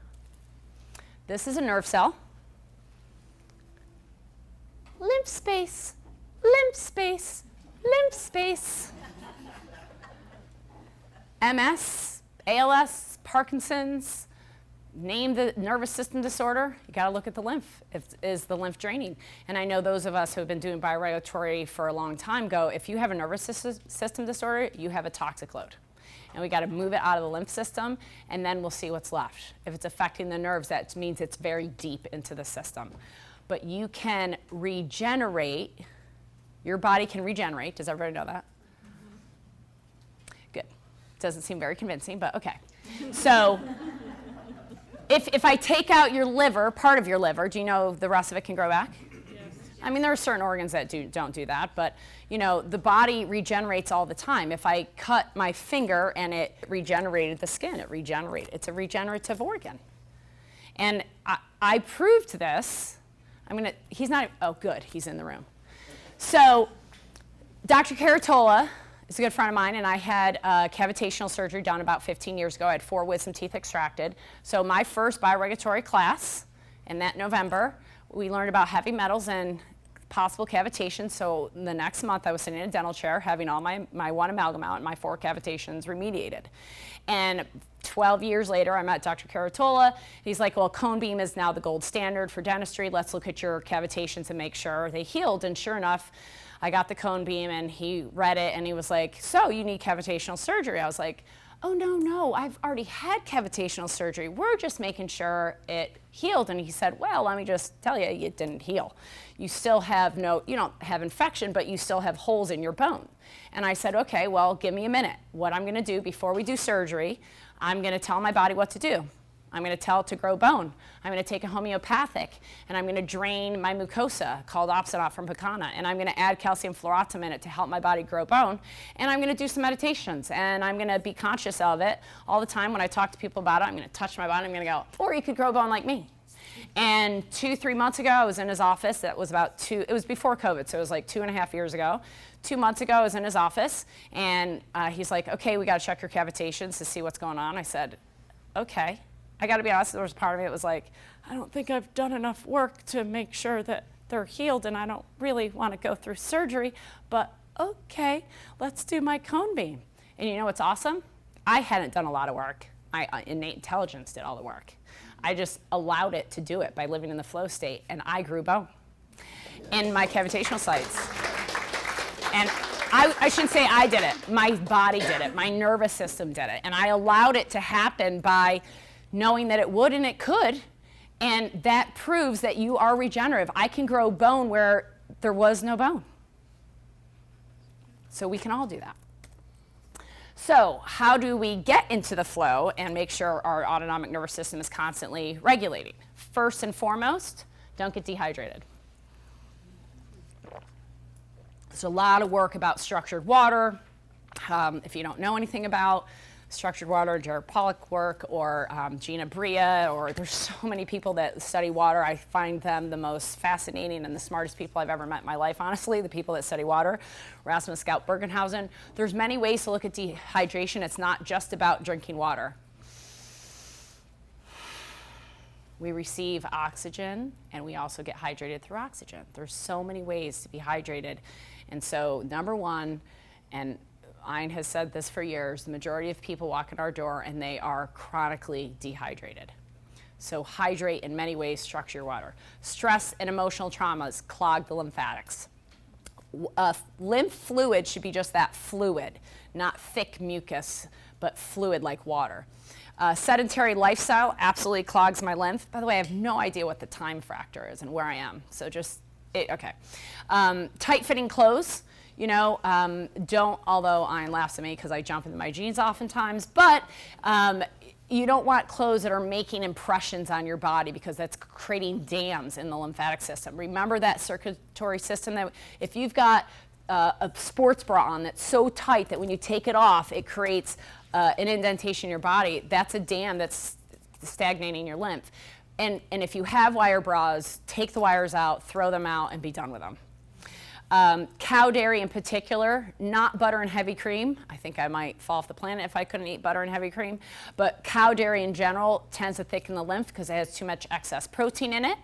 This is a nerve cell. Lymph space, lymph space, lymph space. MS, ALS, Parkinson's, name the nervous system disorder, you got to look at the lymph. Is the lymph draining? And I know those of us who have been doing bioregulatory for a long time go, if you have a nervous system disorder, you have a toxic load. And we got to move it out of the lymph system, and then we'll see what's left. If it's affecting the nerves, that means it's very deep into the system. But you can regenerate, your body can regenerate. Does everybody know that? Good. Doesn't seem very convincing, but okay. So if I take out your liver, part of your liver, do you know the rest of it can grow back? Yes. I mean, there are certain organs that don't do that, but you know, the body regenerates all the time. If I cut my finger and it regenerated the skin, it regenerated. It's a regenerative organ. And I proved this. He's not, oh good, he's in the room. So Dr. Caratola is a good friend of mine, and I had cavitational surgery done about 15 years ago. I had 4 wisdom teeth extracted. So my first bioregulatory class in that November, we learned about heavy metals and possible cavitation. So the next month I was sitting in a dental chair having all my 1 amalgam out and my 4 cavitations remediated. And 12 years later, I met Dr. Caratola. He's like, well, cone beam is now the gold standard for dentistry. Let's look at your cavitations and make sure they healed. And sure enough, I got the cone beam and he read it and he was like, so you need cavitational surgery. I was like, oh, no, I've already had cavitational surgery. We're just making sure it healed. And he said, well, let me just tell you, it didn't heal. You still have you don't have infection, but you still have holes in your bone. And I said, okay, well, give me a minute. What I'm gonna do before we do surgery, I'm gonna tell my body what to do. I'm going to tell it to grow bone. I'm going to take a homeopathic, and I'm going to drain my mucosa, called Opsonot from Picana, and I'm going to add calcium fluoratum in it to help my body grow bone, and I'm going to do some meditations, and I'm going to be conscious of it all the time. When I talk to people about it, I'm going to touch my body, I'm going to go, or you could grow bone like me. And 2-3 months ago, I was in his office. That was it was before COVID, so it was like 2.5 years ago. 2 months ago, I was in his office, and he's like, okay, we got to check your cavitations to see what's going on. I said, okay. I got to be honest, there was part of me that was like, I don't think I've done enough work to make sure that they're healed, and I don't really want to go through surgery, but okay, let's do my cone beam. And you know what's awesome? I hadn't done a lot of work. My innate intelligence did all the work. I just allowed it to do it by living in the flow state, and I grew bone in my cavitational sites. And I shouldn't say I did it. My body did it. My nervous system did it. And I allowed it to happen by knowing that it would and it could, and that proves that you are regenerative. I can grow bone where there was no bone. So we can all do that. So how do we get into the flow and make sure our autonomic nervous system is constantly regulating? First and foremost, don't get dehydrated. There's a lot of work about structured water. If you don't know anything about structured water, Jared Pollack work, or Gina Bria, or there's so many people that study water. I find them the most fascinating and the smartest people I've ever met in my life, honestly, the people that study water. Rasmus Scout Bergenhausen. There's many ways to look at dehydration. It's not just about drinking water. We receive oxygen, and we also get hydrated through oxygen. There's so many ways to be hydrated. And so, number one, and Ein has said this for years, the majority of people walk in our door and they are chronically dehydrated. So hydrate in many ways, structure your water. Stress and emotional traumas clog the lymphatics. Lymph fluid should be just that, fluid, not thick mucus, but fluid like water. Sedentary lifestyle absolutely clogs my lymph. By the way, I have no idea what the time factor is and where I am, so just, okay. Tight-fitting clothes. You know, although Ein laughs at me because I jump into my jeans oftentimes, but you don't want clothes that are making impressions on your body because that's creating dams in the lymphatic system. Remember that circulatory system that if you've got a sports bra on that's so tight that when you take it off, it creates an indentation in your body, that's a dam that's stagnating your lymph. And if you have wire bras, take the wires out, throw them out, and be done with them. Cow dairy in particular, not butter and heavy cream. I think I might fall off the planet if I couldn't eat butter and heavy cream. But cow dairy in general tends to thicken the lymph because it has too much excess protein in it.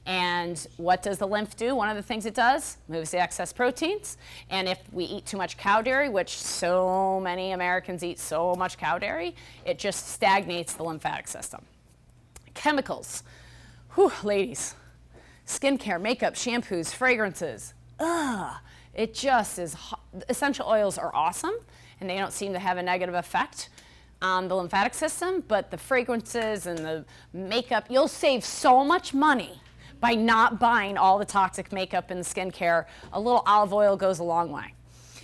And what does the lymph do? One of the things it does, moves the excess proteins. And if we eat too much cow dairy, which so many Americans eat so much cow dairy, it just stagnates the lymphatic system. Chemicals. Whew, ladies. Skincare, makeup, shampoos, fragrances. It just is, essential oils are awesome and they don't seem to have a negative effect on the lymphatic system, but the fragrances and the makeup, you'll save so much money by not buying all the toxic makeup and the skincare. A little olive oil goes a long way,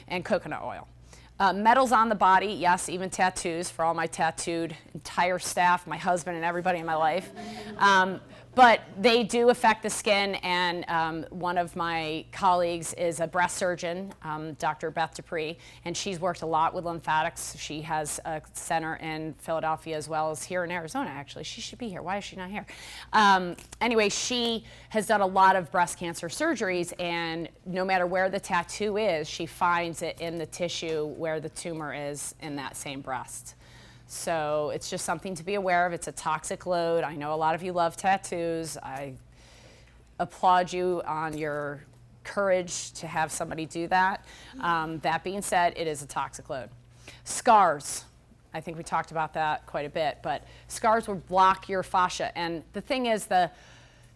and coconut oil. Metals on the body, yes, even tattoos for all my tattooed entire staff, my husband and everybody in my life. But they do affect the skin, and one of my colleagues is a breast surgeon, Dr. Beth Dupree, and she's worked a lot with lymphatics. She has a center in Philadelphia as well as here in Arizona, actually. She should be here. Why is she not here? Anyway, she has done a lot of breast cancer surgeries, and no matter where the tattoo is, she finds it in the tissue where the tumor is in that same breast. So it's just something to be aware of. It's a toxic load. I know a lot of you love tattoos. I applaud you on your courage to have somebody do that. That being said, it is a toxic load. Scars. I think we talked about that quite a bit, but scars will block your fascia. And the thing is,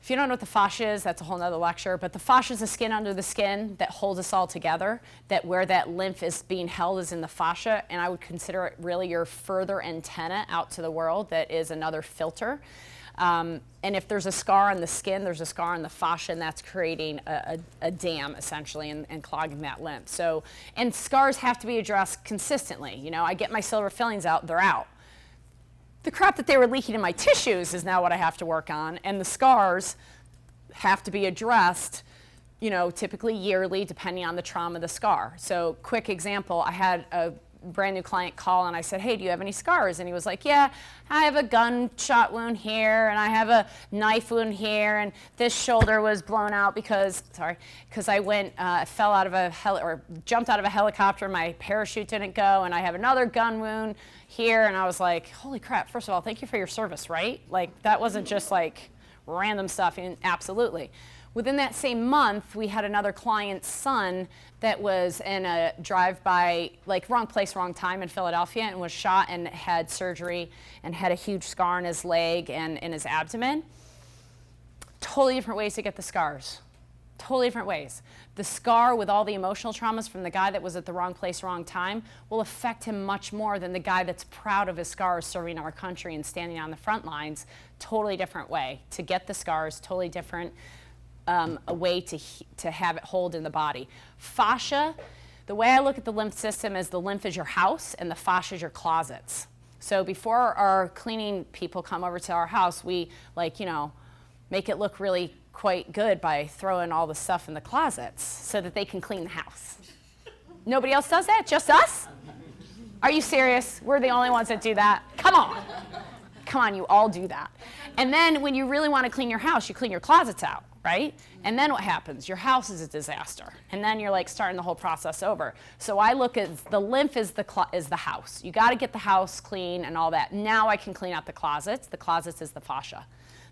if you don't know what the fascia is, that's a whole nother lecture, but the fascia is the skin under the skin that holds us all together, that where that lymph is being held is in the fascia, and I would consider it really your further antenna out to the world that is another filter. And if there's a scar on the skin, there's a scar on the fascia, and that's creating a dam, essentially, and clogging that lymph. So, and scars have to be addressed consistently. You know, I get my silver fillings out, they're out. The crap that they were leaking in my tissues is now what I have to work on, and the scars have to be addressed, you know, typically yearly, depending on the trauma of the scar. So, quick example, I had a brand new client call and I said, hey, do you have any scars? And he was like, yeah, I have a gunshot wound here, and I have a knife wound here, and this shoulder was blown out because I went, fell out of or jumped out of a helicopter, my parachute didn't go, and I have another gun wound here. And I was like, holy crap, first of all, thank you for your service, right? Like, that wasn't just like random stuff. And absolutely. Within that same month, we had another client's son that was in a drive-by, like wrong place, wrong time in Philadelphia, and was shot and had surgery and had a huge scar on his leg and in his abdomen. Totally different ways to get the scars. Totally different ways. The scar with all the emotional traumas from the guy that was at the wrong place, wrong time will affect him much more than the guy that's proud of his scars serving our country and standing on the front lines. Totally different way to get the scars, totally different a way to have it hold in the body. Fascia, the way I look at the lymph system is the lymph is your house and the fascia is your closets. So before our cleaning people come over to our house, we make it look really quite good by throwing all the stuff in the closets so that they can clean the house. Nobody else does that? Just us? Are you serious? We're the only ones that do that? Come on. Come on, you all do that. And then when you really want to clean your house, you clean your closets out, right? And then what happens? Your house is a disaster. And then you're like starting the whole process over. So I look at the lymph is the house. You got to get the house clean and all that. Now I can clean out the closets. The closets is the fascia.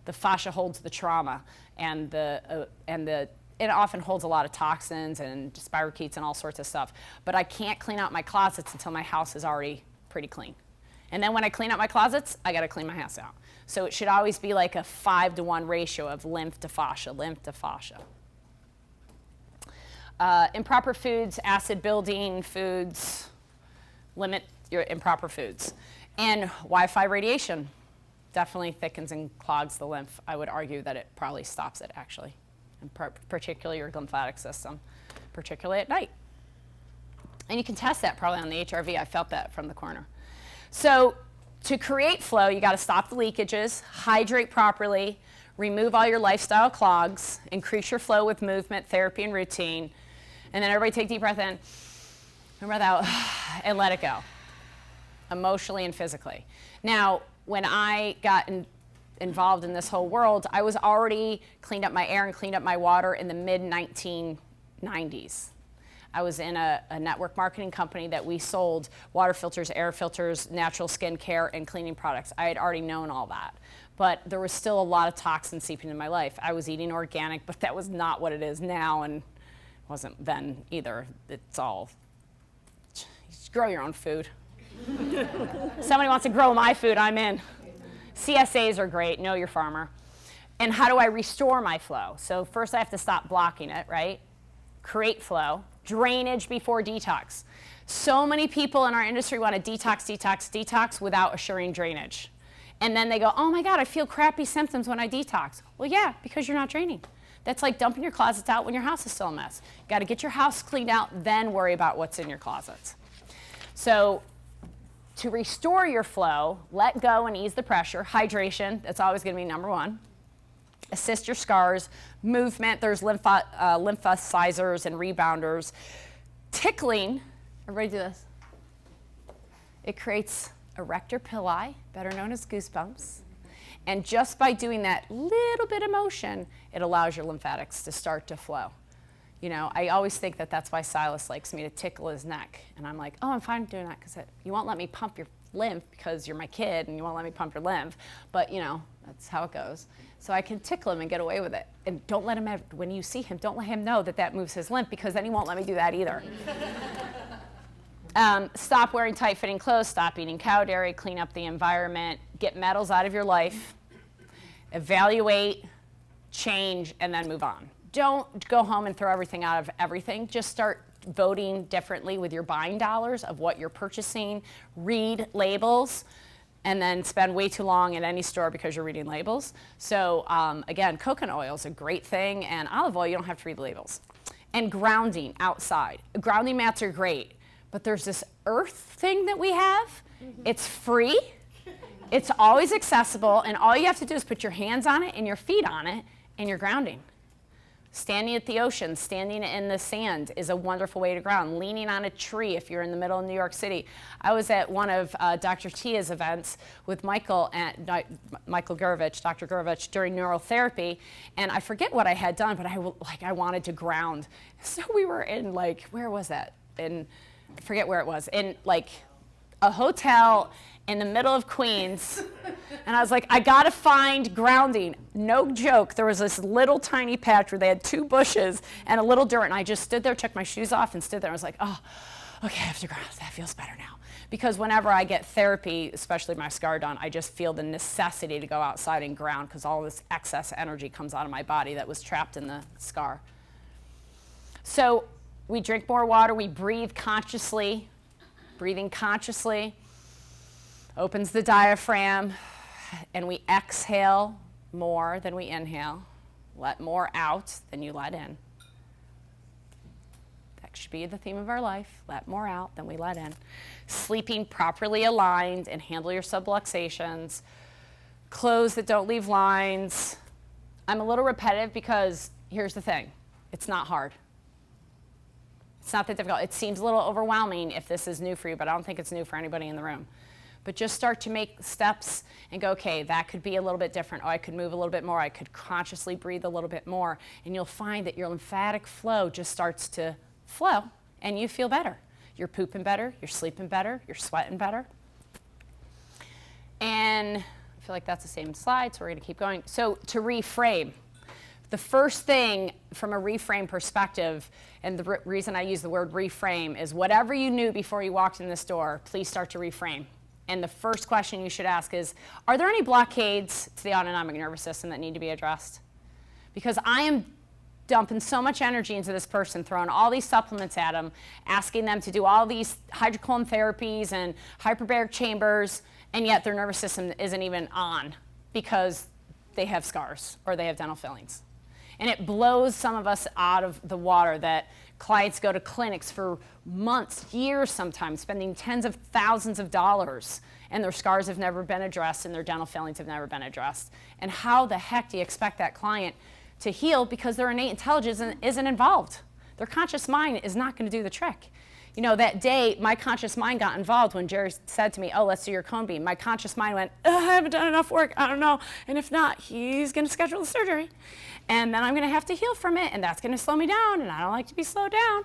The fascia holds the trauma, and it often holds a lot of toxins and spirochetes and all sorts of stuff. But I can't clean out my closets until my house is already pretty clean. And then when I clean out my closets, I got to clean my house out. So it should always be like a 5-to-1 ratio of lymph to fascia, lymph to fascia. Improper foods, acid building foods, limit your improper foods. And Wi-Fi radiation definitely thickens and clogs the lymph. I would argue that it probably stops it, actually, and particularly your lymphatic system, particularly at night. And you can test that probably on the HRV. I felt that from the corner. So to create flow, you got to stop the leakages, hydrate properly, remove all your lifestyle clogs, increase your flow with movement, therapy, and routine. And then everybody take a deep breath in and breath out and let it go, emotionally and physically. Now, when I got involved in this whole world, I was already cleaned up my air and cleaned up my water in the mid-1990s. I was in a network marketing company that we sold water filters, air filters, natural skin care, and cleaning products. I had already known all that. But there was still a lot of toxins seeping into my life. I was eating organic, but that was not what it is now, and wasn't then either. It's all, you just grow your own food. Somebody wants to grow my food, I'm in. CSAs are great, know your farmer. And how do I restore my flow? So first I have to stop blocking it, right? Create flow. Drainage before detox. So many people in our industry want to detox without assuring drainage. And then they go, oh my God, I feel crappy symptoms when I detox. Well, yeah, because you're not draining. That's like dumping your closets out when your house is still a mess. You got to get your house cleaned out, then worry about what's in your closets. So to restore your flow, let go and ease the pressure. Hydration, that's always going to be number one. assist your scars, movement, there's lymphocyzers and rebounders. Tickling, everybody do this. It creates erector pili, better known as goosebumps. And just by doing that little bit of motion, it allows your lymphatics to start to flow. You know, I always think that that's why Silas likes me to tickle his neck. And I'm like, oh, I'm fine doing that because you won't let me pump your lymph because you're my kid and you won't let me pump your lymph. But, you know, that's how it goes. So I can tickle him and get away with it. And don't let him, when you see him, don't let him know that that moves his lymph because then he won't let me do that either. Stop wearing tight-fitting clothes, stop eating cow dairy, clean up the environment, get metals out of your life, evaluate, change, and then move on. Don't go home and throw everything out of everything. Just start voting differently with your buying dollars of what you're purchasing. Read labels, and then spend way too long at any store because you're reading labels. So again, coconut oil is a great thing, and olive oil, you don't have to read the labels. And grounding outside. Grounding mats are great. But there's this earth thing that we have. It's free. It's always accessible. And all you have to do is put your hands on it and your feet on it, and you're grounding. Standing at the ocean, standing in the sand is a wonderful way to ground. Leaning on a tree if you're in the middle of New York City. I was at one of Dr. Tia's events with Michael Gurevich, Dr. Gurevich, during neurotherapy. And I forget what I had done, but I wanted to ground. So we were in, like, where was that? I forget where it was, in like a hotel in the middle of Queens. And I was like, I gotta find grounding. No joke, there was this little tiny patch where they had 2 bushes and a little dirt, and I just stood there, took my shoes off and stood there. I was like, oh, okay, I have to ground. That feels better now. Because whenever I get therapy, especially my scar done, I just feel the necessity to go outside and ground because all this excess energy comes out of my body that was trapped in the scar. So we drink more water, we breathe consciously. Breathing consciously opens the diaphragm, and we exhale more than we inhale. Let more out than you let in. That should be the theme of our life. Let more out than we let in. Sleeping properly aligned and handle your subluxations. Clothes that don't leave lines. I'm a little repetitive because here's the thing. It's not hard. It's not that difficult. It seems a little overwhelming if this is new for you, but I don't think it's new for anybody in the room. But just start to make steps and go, okay, that could be a little bit different. Oh, I could move a little bit more. I could consciously breathe a little bit more. And you'll find that your lymphatic flow just starts to flow, and you feel better. You're pooping better. You're sleeping better. You're sweating better. And I feel like that's the same slide, so we're going to keep going. So to reframe. The first thing from a reframe perspective, and the reason I use the word reframe, is whatever you knew before you walked in this door, please start to reframe. And the first question you should ask is, are there any blockades to the autonomic nervous system that need to be addressed? Because I am dumping so much energy into this person, throwing all these supplements at them, asking them to do all these hydrocolon therapies and hyperbaric chambers, and yet their nervous system isn't even on because they have scars or they have dental fillings. And it blows some of us out of the water that clients go to clinics for months, years sometimes, spending tens of thousands of dollars, and their scars have never been addressed and their dental fillings have never been addressed. And how the heck do you expect that client to heal because their innate intelligence isn't involved? Their conscious mind is not going to do the trick. You know, that day, my conscious mind got involved when Jerry said to me, oh, let's do your cone beam. My conscious mind went, I haven't done enough work, I don't know. And if not, he's going to schedule the surgery. And then I'm going to have to heal from it, and that's going to slow me down, and I don't like to be slowed down.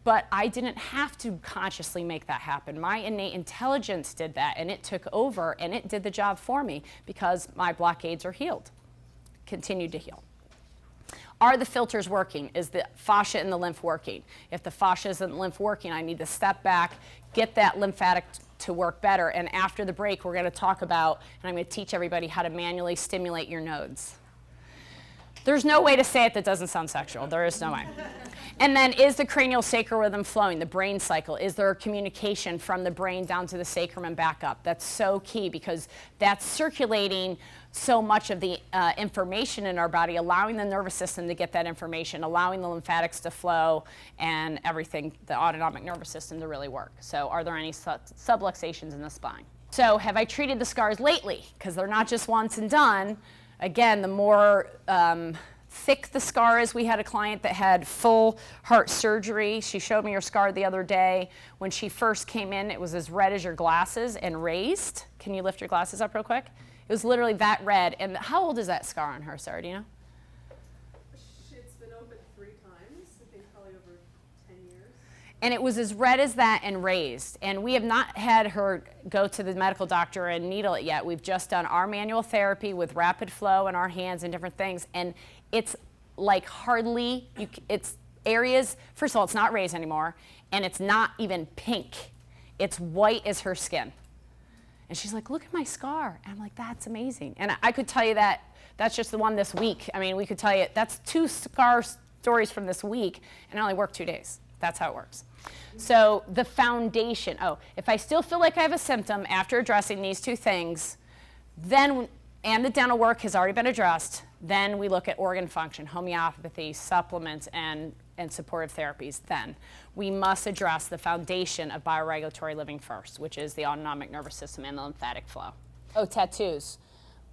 But I didn't have to consciously make that happen. My innate intelligence did that, and it took over, and it did the job for me because my blockades are healed, continued to heal. Are the filters working? Is the fascia and the lymph working? If the fascia isn't lymph working, I need to step back, get that lymphatic to work better. And after the break, we're going to talk about, and I'm going to teach everybody how to manually stimulate your nodes. There's no way to say it that doesn't sound sexual. There is no way. And then, is the cranial sacral rhythm flowing, the brain cycle? Is there communication from the brain down to the sacrum and back up? That's so key because that's circulating so much of the information in our body, allowing the nervous system to get that information, allowing the lymphatics to flow, and everything, the autonomic nervous system to really work. So are there any subluxations in the spine? So have I treated the scars lately? Because they're not just once and done. again, the more thick the scar is. We had a client that had full heart surgery. She showed me her scar the other day. When she first came in, it was as red as your glasses and raised. Can you lift your glasses up real quick? It was literally that red. And how old is that scar on her, Sarah? Do you know? It's been open 3 times. I think probably over 10 years. And it was as red as that and raised. And we have not had her go to the medical doctor and needle it yet. We've just done our manual therapy with rapid flow in our hands and different things. And it's like hardly, it's areas, first of all, it's not raised anymore. And it's not even pink. It's white as her skin. And she's like, look at my scar. And I'm like, that's amazing. And I could tell you that that's just the one this week. I mean, we could tell you that's 2 scar stories from this week, and I only worked 2 days. That's how it works. So the foundation, if I still feel like I have a symptom after addressing these 2 things, then, and the dental work has already been addressed, then we look at organ function, homeopathy, supplements, and supportive therapies. Then we must address the foundation of bioregulatory living first, which is the autonomic nervous system and the lymphatic flow. Oh, tattoos.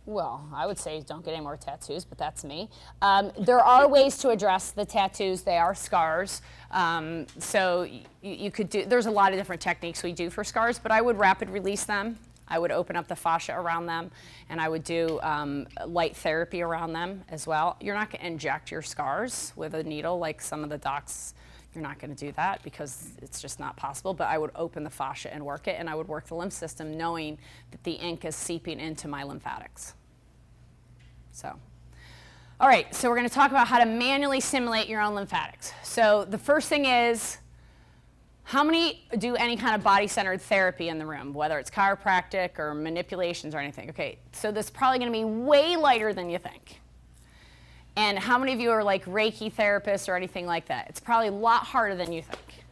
Well, I would say don't get any more tattoos, but that's me. There are ways to address the tattoos. They are scars. So you could do, there's a lot of different techniques we do for scars, but I would rapid release them. I would open up the fascia around them, and I would do light therapy around them as well. You're not going to inject your scars with a needle like some of the docs. You're not going to do that because it's just not possible, but I would open the fascia and work it, and I would work the lymph system knowing that the ink is seeping into my lymphatics. So, all right, so we're going to talk about how to manually stimulate your own lymphatics. So the first thing is, how many do any kind of body-centered therapy in the room, whether it's chiropractic or manipulations or anything? Okay, so this is probably going to be way lighter than you think. And how many of you are like Reiki therapists or anything like that? It's probably a lot harder than you think.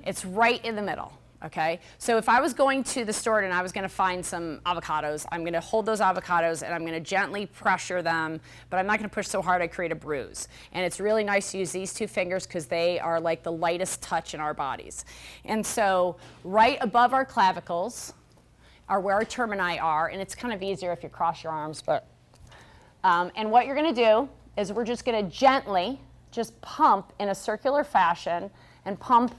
It's right in the middle, okay? So if I was going to the store and I was gonna find some avocados, I'm gonna hold those avocados and I'm gonna gently pressure them, but I'm not gonna push so hard I create a bruise. And it's really nice to use these 2 fingers because they are like the lightest touch in our bodies. And so right above our clavicles are where our termini are, and it's kind of easier if you cross your arms, but, and what you're gonna do is we're just going to gently just pump in a circular fashion and pump,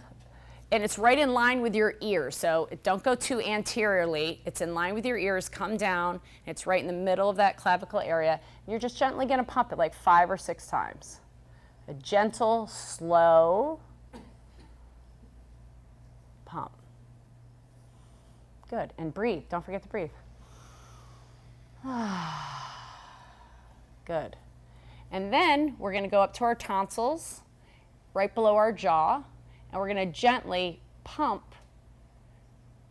and it's right in line with your ears. So don't go too anteriorly. It's in line with your ears. Come down. It's right in the middle of that clavicle area. And you're just gently going to pump it like 5 or 6 times. A gentle, slow pump. Good. And breathe. Don't forget to breathe. Good. And then we're going to go up to our tonsils, right below our jaw, and we're going to gently pump.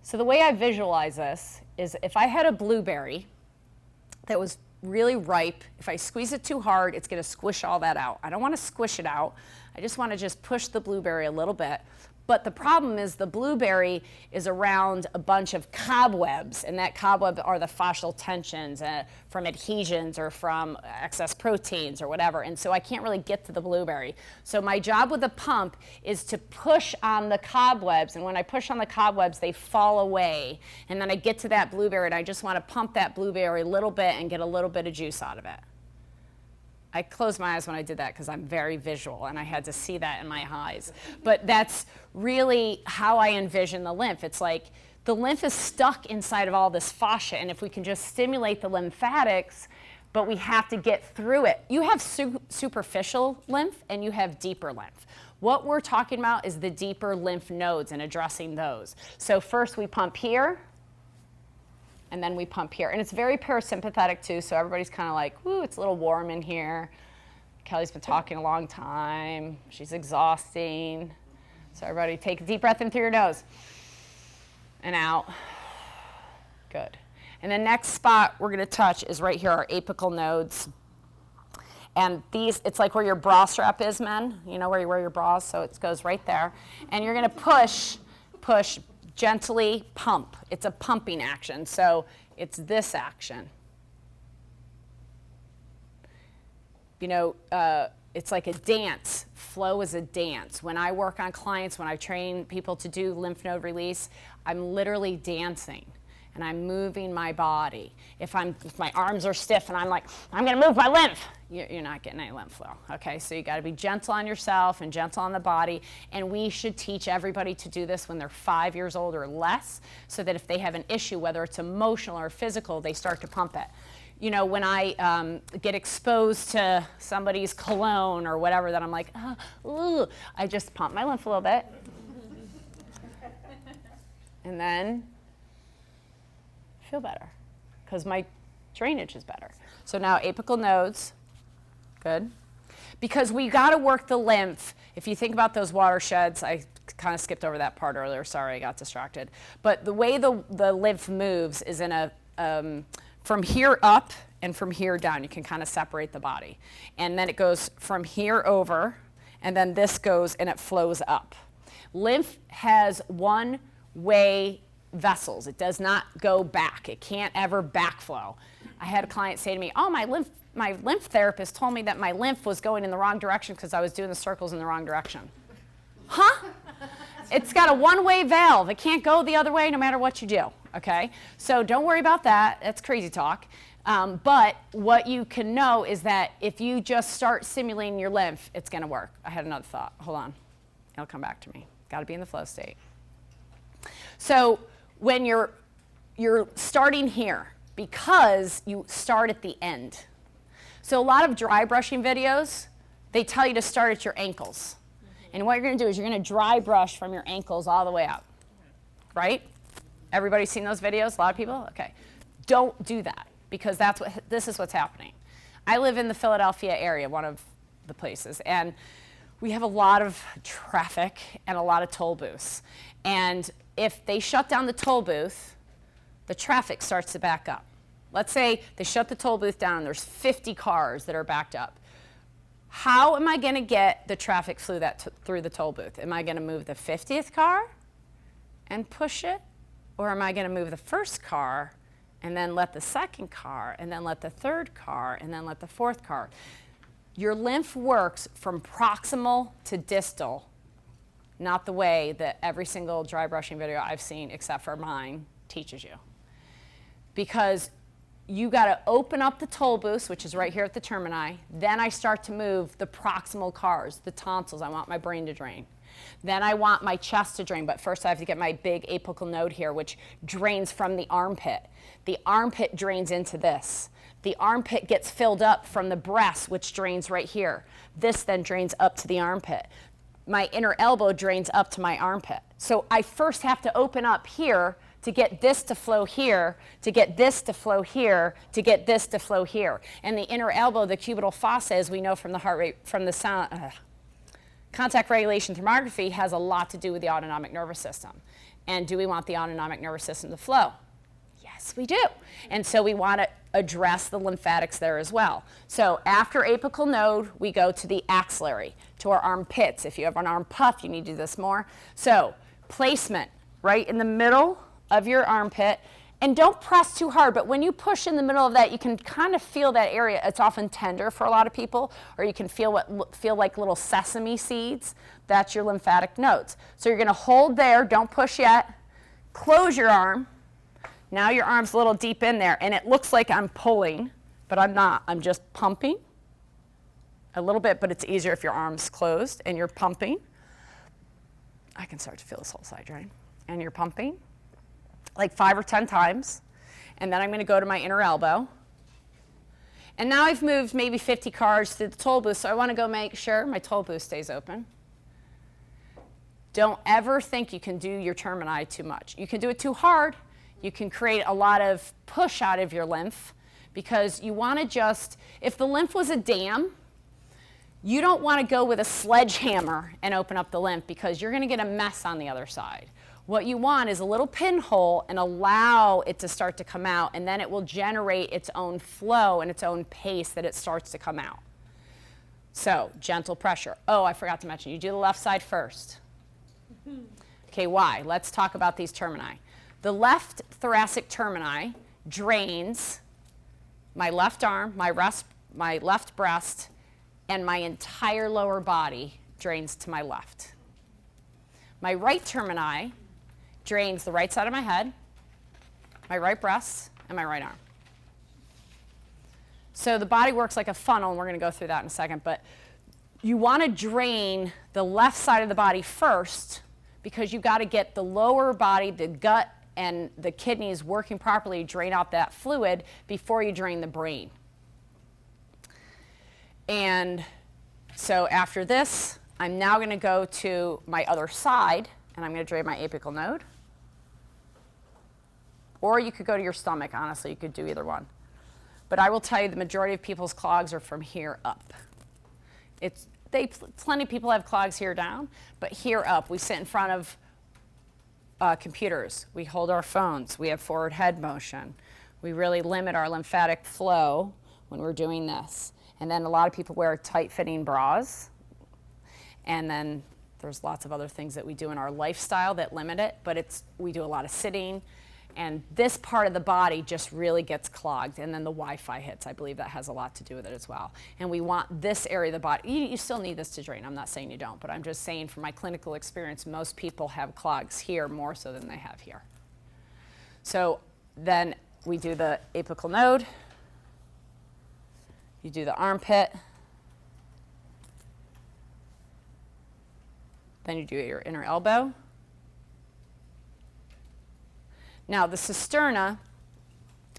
So the way I visualize this is if I had a blueberry that was really ripe, if I squeeze it too hard, it's going to squish all that out. I don't want to squish it out. I just want to just push the blueberry a little bit. But the problem is the blueberry is around a bunch of cobwebs, and that cobweb are the fascial tensions from adhesions or from excess proteins or whatever, and so I can't really get to the blueberry. So my job with the pump is to push on the cobwebs, and when I push on the cobwebs, they fall away, and then I get to that blueberry, and I just want to pump that blueberry a little bit and get a little bit of juice out of it. I closed my eyes when I did that because I'm very visual and I had to see that in my eyes. But that's really how I envision the lymph. It's like the lymph is stuck inside of all this fascia, and if we can just stimulate the lymphatics, but we have to get through it. You have superficial lymph and you have deeper lymph. What we're talking about is the deeper lymph nodes and addressing those. So first we pump here, and then we pump here. And it's very parasympathetic too, so everybody's kind of like, woo, it's a little warm in here. Kelly's been talking a long time. She's exhausting. So everybody take a deep breath in through your nose and out. Good. And the next spot we're gonna touch is right here, our apical nodes. And these, it's like where your bra strap is, men. You know where you wear your bras, so it goes right there. And you're gonna push, gently pump. It's a pumping action, so it's this action. You know, it's like a dance. Flow is a dance. When I work on clients, when I train people to do lymph node release, I'm literally dancing. and I'm moving my body. If my arms are stiff and I'm like, I'm going to move my lymph, you're not getting any lymph flow. Okay, so you got to be gentle on yourself and gentle on the body. And we should teach everybody to do this when they're 5 years old or less, so that if they have an issue, whether it's emotional or physical, they start to pump it. You know, when I get exposed to somebody's cologne or whatever, that I'm like, ooh, I just pump my lymph a little bit. And then feel better, because my drainage is better. So now apical nodes, good. Because we got to work the lymph. If you think about those watersheds, I kind of skipped over that part earlier, sorry, I got distracted. But the way the lymph moves is in a, from here up and from here down. You can kind of separate the body. And then it goes from here over, and then this goes and it flows up. Lymph has one-way vessels. It does not go back. It can't ever backflow. I had a client say to me, oh, my lymph therapist told me that my lymph was going in the wrong direction because I was doing the circles in the wrong direction. Huh? It's got a one-way valve. It can't go the other way no matter what you do, okay? So don't worry about that. That's crazy talk. But what you can know is that if you just start simulating your lymph, it's going to work. I had another thought. Hold on. It'll come back to me. Got to be in the flow state. So when you're starting here, because you start at the end. So a lot of dry brushing videos, they tell you to start at your ankles. And what you're going to do is you're going to dry brush from your ankles all the way up, right? Everybody seen those videos? A lot of people? Okay. Don't do that, because this is what's happening. I live in the Philadelphia area, one of the places, and we have a lot of traffic and a lot of toll booths. And if they shut down the toll booth, the traffic starts to back up. Let's say they shut the toll booth down and there's 50 cars that are backed up. How am I going to get the traffic through the toll booth? Am I going to move the 50th car and push it? Or am I going to move the first car and then let the second car and then let the third car and then let the fourth car? Your lymph works from proximal to distal, not the way that every single dry brushing video I've seen, except for mine, teaches you. Because you got to open up the toll booths, which is right here at the termini. Then I start to move the proximal cars, the tonsils. I want my brain to drain. Then I want my chest to drain, but first I have to get my big apical node here, which drains from the armpit. The armpit drains into this. The armpit gets filled up from the breast, which drains right here. This then drains up to the armpit. My inner elbow drains up to my armpit. So I first have to open up here to get this to flow here, to get this to flow here, to get this to flow here. And the inner elbow, the cubital fossa, as we know from the heart rate, from the sound, contact regulation thermography, has a lot to do with the autonomic nervous system. And do we want the autonomic nervous system to flow? Yes, we do. And so we want to address the lymphatics there as well. So after apical node, we go to the axillary, to our armpits. If you have an arm puff, you need to do this more. So placement right in the middle of your armpit, and don't press too hard, but when you push in the middle of that, you can kind of feel that area. It's often tender for a lot of people, or you can feel like little sesame seeds. That's your lymphatic nodes. So you're going to hold there, don't push yet, close your arm. Now your arm's a little deep in there, and it looks like I'm pulling, but I'm not. I'm just pumping a little bit, but it's easier if your arm's closed and you're pumping. I can start to feel this whole side drain. And you're pumping like 5 or 10 times. And then I'm going to go to my inner elbow. And now I've moved maybe 50 cars through the toll booth, so I want to go make sure my toll booth stays open. Don't ever think you can do your termini too much. You can do it too hard. You can create a lot of push out of your lymph, because you want to just, if the lymph was a dam, you don't want to go with a sledgehammer and open up the lymph, because you're going to get a mess on the other side. What you want is a little pinhole and allow it to start to come out, and then it will generate its own flow and its own pace that it starts to come out. So, gentle pressure. Oh, I forgot to mention, you do the left side first. Okay, why? Let's talk about these termini. The left thoracic termini drains my left arm, my left breast, and my entire lower body drains to my left. My right termini drains the right side of my head, my right breast, and my right arm. So the body works like a funnel, and we're going to go through that in a second, but you want to drain the left side of the body first because you've got to get the lower body, the gut, and the kidneys working properly to drain out that fluid before you drain the brain. And so after this, I'm now going to go to my other side, and I'm going to drain my apical node. Or you could go to your stomach, honestly. You could do either one. But I will tell you the majority of people's clogs are from here up. Plenty of people have clogs here down, but here up. We sit in front of computers. We hold our phones. We have forward head motion. We really limit our lymphatic flow when we're doing this. And then a lot of people wear tight-fitting bras. And then there's lots of other things that we do in our lifestyle that limit it, but we do a lot of sitting. And this part of the body just really gets clogged. And then the Wi-Fi hits. I believe that has a lot to do with it as well. And we want this area of the body. You still need this to drain. I'm not saying you don't, but I'm just saying from my clinical experience, most people have clogs here more so than they have here. So then we do the apical node. You do the armpit. Then you do your inner elbow. Now, the cisterna,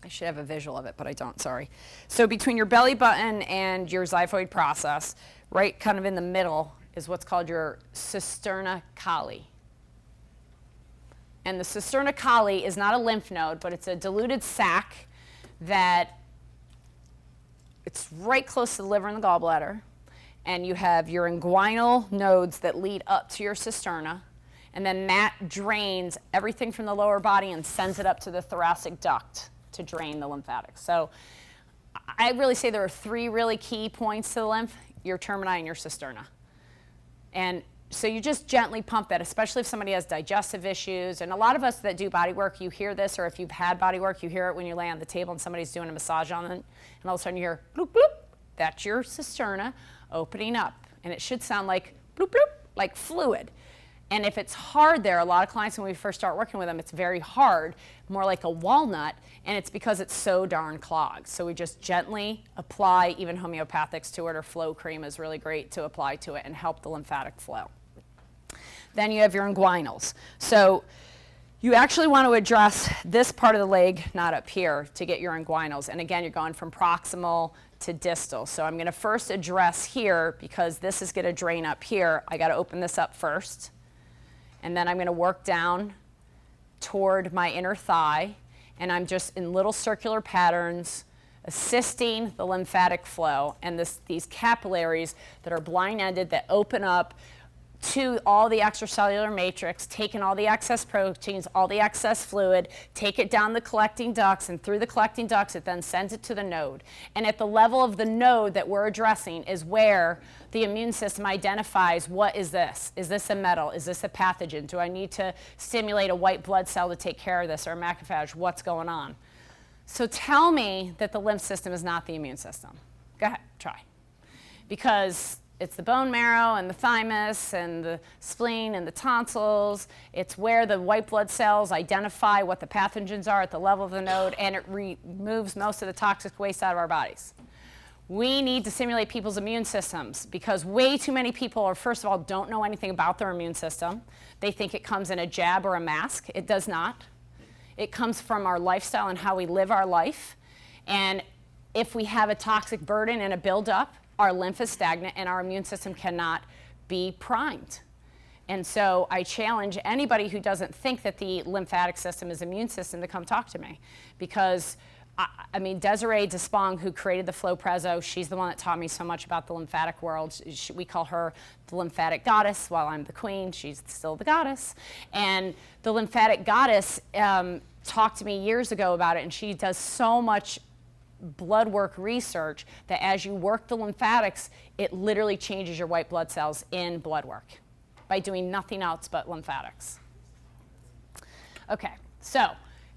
I should have a visual of it, but I don't, sorry. So between your belly button and your xiphoid process, right kind of in the middle, is what's called your cisterna colli. And the cisterna colli is not a lymph node, but it's a diluted sac that it's right close to the liver and the gallbladder. And you have your inguinal nodes that lead up to your cisterna. And then that drains everything from the lower body and sends it up to the thoracic duct to drain the lymphatics. So I really say there are three really key points to the lymph: your termini and your cisterna. And so you just gently pump that, especially if somebody has digestive issues. And a lot of us that do body work, you hear this, or if you've had body work, you hear it when you lay on the table and somebody's doing a massage on it, and all of a sudden you hear bloop, bloop. That's your cisterna opening up. And it should sound like bloop, bloop, like fluid. And if it's hard there, a lot of clients, when we first start working with them, it's very hard, more like a walnut, and it's because it's so darn clogged. So we just gently apply, even homeopathics to it, or flow cream is really great to apply to it and help the lymphatic flow. Then you have your inguinals. So you actually want to address this part of the leg, not up here, to get your inguinals. And again, you're going from proximal to distal. So I'm going to first address here, because this is going to drain up here. I got to open this up first. And then I'm going to work down toward my inner thigh, and I'm just in little circular patterns assisting the lymphatic flow and these capillaries that are blind-ended that open up to all the extracellular matrix, taking all the excess proteins, all the excess fluid, take it down the collecting ducts, and through the collecting ducts it then sends it to the node. And at the level of the node that we're addressing is where the immune system identifies, what is this? Is this a metal? Is this a pathogen? Do I need to stimulate a white blood cell to take care of this, or a macrophage? What's going on? So tell me that the lymph system is not the immune system. Go ahead, try. Because it's the bone marrow and the thymus and the spleen and the tonsils. It's where the white blood cells identify what the pathogens are at the level of the node, and it removes most of the toxic waste out of our bodies. We need to stimulate people's immune systems, because way too many people first of all, don't know anything about their immune system. They think it comes in a jab or a mask. It does not. It comes from our lifestyle and how we live our life. And if we have a toxic burden and a buildup, our lymph is stagnant and our immune system cannot be primed. And so I challenge anybody who doesn't think that the lymphatic system is immune system to come talk to me. Because, I mean, Desiree Despong, who created the Flow Prezzo, she's the one that taught me so much about the lymphatic world. We call her the lymphatic goddess. While I'm the queen, she's still the goddess. And the lymphatic goddess talked to me years ago about it, and she does so much blood work research that as you work the lymphatics, it literally changes your white blood cells in blood work by doing nothing else but lymphatics. Okay, so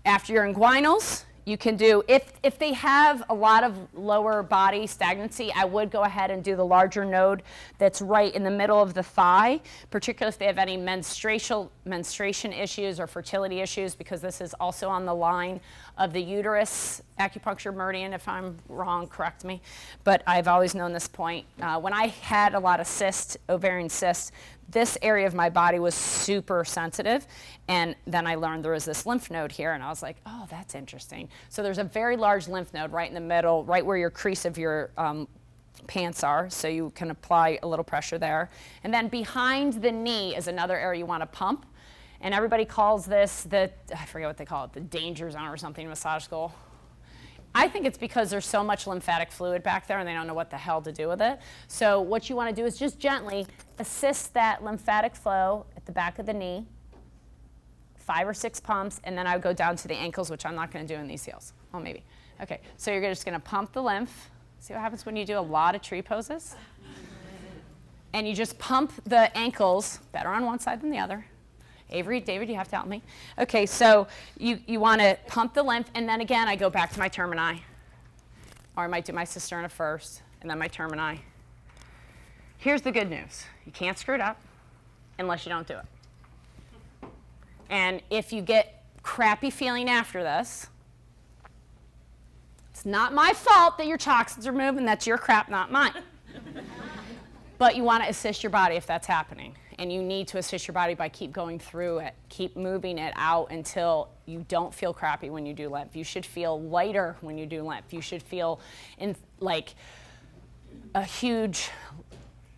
after your inguinals, You can do, if they have a lot of lower body stagnancy, I would go ahead and do the larger node that's right in the middle of the thigh, particularly if they have any menstruation issues or fertility issues, because this is also on the line of the uterus acupuncture meridian. If I'm wrong, correct me. But I've always known this point. When I had a lot of cysts, ovarian cysts, this area of my body was super sensitive, and then I learned there was this lymph node here, and I was like, oh, that's interesting. So there's a very large lymph node right in the middle, right where your crease of your pants are, so you can apply a little pressure there. And then behind the knee is another area you want to pump, and everybody calls this I forget what they call it, the danger zone or something in massage school. I think it's because there's so much lymphatic fluid back there and they don't know what the hell to do with it. So what you want to do is just gently assist that lymphatic flow at the back of the knee, 5 or 6 pumps, and then I would go down to the ankles, which I'm not going to do in these heels. Oh, maybe. Okay, so you're just going to pump the lymph. See what happens when you do a lot of tree poses? And you just pump the ankles, better on one side than the other. Avery, David, you have to help me. Okay, so you want to pump the lymph, and then again, I go back to my termini. Or I might do my cisterna first, and then my termini. Here's the good news. You can't screw it up unless you don't do it. And if you get crappy feeling after this, it's not my fault that your toxins are moving. That's your crap, not mine. But you want to assist your body if that's happening. And you need to assist your body by keep going through it, keep moving it out until you don't feel crappy when you do lymph. You should feel lighter when you do lymph. You should feel like a huge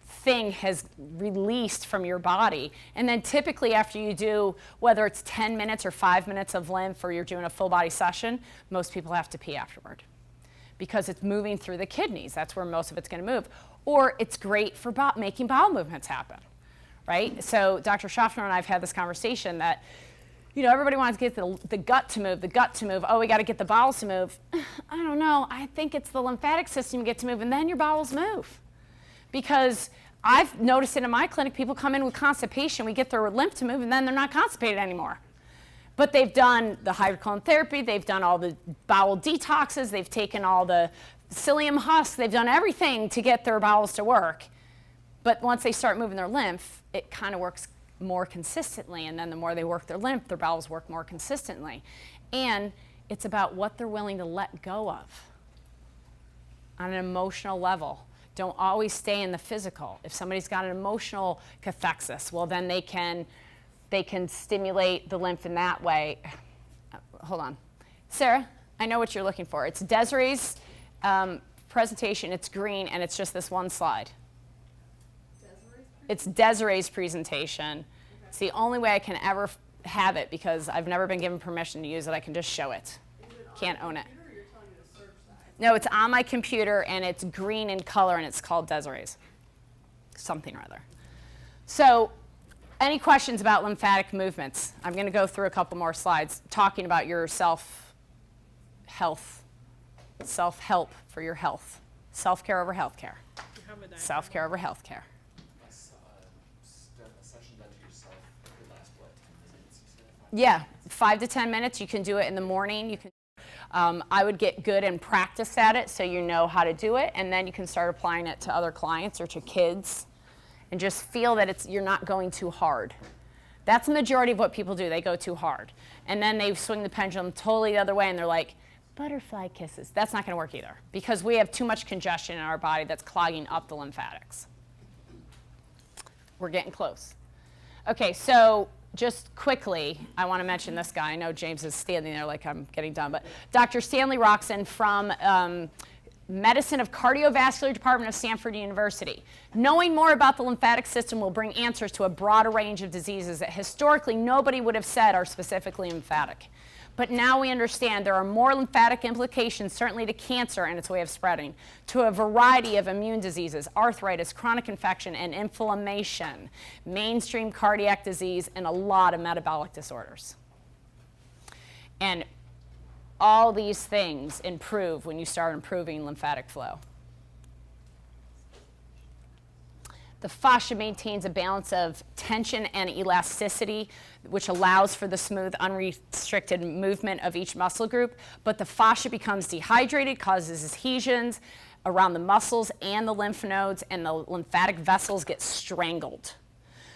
thing has released from your body. And then typically after you do, whether it's 10 minutes or 5 minutes of lymph or you're doing a full body session, most people have to pee afterward because it's moving through the kidneys. That's where most of it's going to move. Or it's great for making bowel movements happen. Right? So Dr. Schaffner and I have had this conversation that, everybody wants to get the gut to move, the gut to move. Oh, we got to get the bowels to move. I don't know. I think it's the lymphatic system you get to move, and then your bowels move. Because I've noticed it in my clinic, people come in with constipation, we get their lymph to move, and then they're not constipated anymore. But they've done the hydrocolon therapy, they've done all the bowel detoxes, they've taken all the psyllium husks, they've done everything to get their bowels to work. But once they start moving their lymph, it kind of works more consistently. And then the more they work their lymph, their bowels work more consistently. And it's about what they're willing to let go of on an emotional level. Don't always stay in the physical. If somebody's got an emotional cathexis, well, then they can stimulate the lymph in that way. Hold on. Sarah, I know what you're looking for. It's Desiree's presentation. It's green, and it's just this one slide. It's Desiree's presentation. Okay. It's the only way I can ever have it because I've never been given permission to use it. I can just show it. Can't own it. Or you're telling me to search that? No, it's on my computer and it's green in color and it's called Desiree's. Something or other. So, any questions about lymphatic movements? I'm going to go through a couple more slides talking about your self-help for your health. Self-care over healthcare. Self-care over healthcare. Yeah, 5 to 10 minutes. You can do it in the morning. You can. I would get good and practice at it so you know how to do it, and then you can start applying it to other clients or to kids, and just feel that you're not going too hard. That's the majority of what people do. They go too hard, and then they swing the pendulum totally the other way, and they're like, butterfly kisses. That's not going to work either because we have too much congestion in our body that's clogging up the lymphatics. We're getting close. Okay, so. Just quickly, I want to mention this guy. I know James is standing there like I'm getting done, but Dr. Stanley Roxon from Medicine of Cardiovascular Department of Stanford University. Knowing more about the lymphatic system will bring answers to a broader range of diseases that historically nobody would have said are specifically lymphatic. But now we understand there are more lymphatic implications, certainly to cancer and its way of spreading, to a variety of immune diseases, arthritis, chronic infection, and inflammation, mainstream cardiac disease, and a lot of metabolic disorders. And all these things improve when you start improving lymphatic flow. The fascia maintains a balance of tension and elasticity, which allows for the smooth, unrestricted movement of each muscle group. But the fascia becomes dehydrated, causes adhesions around the muscles and the lymph nodes, and the lymphatic vessels get strangled.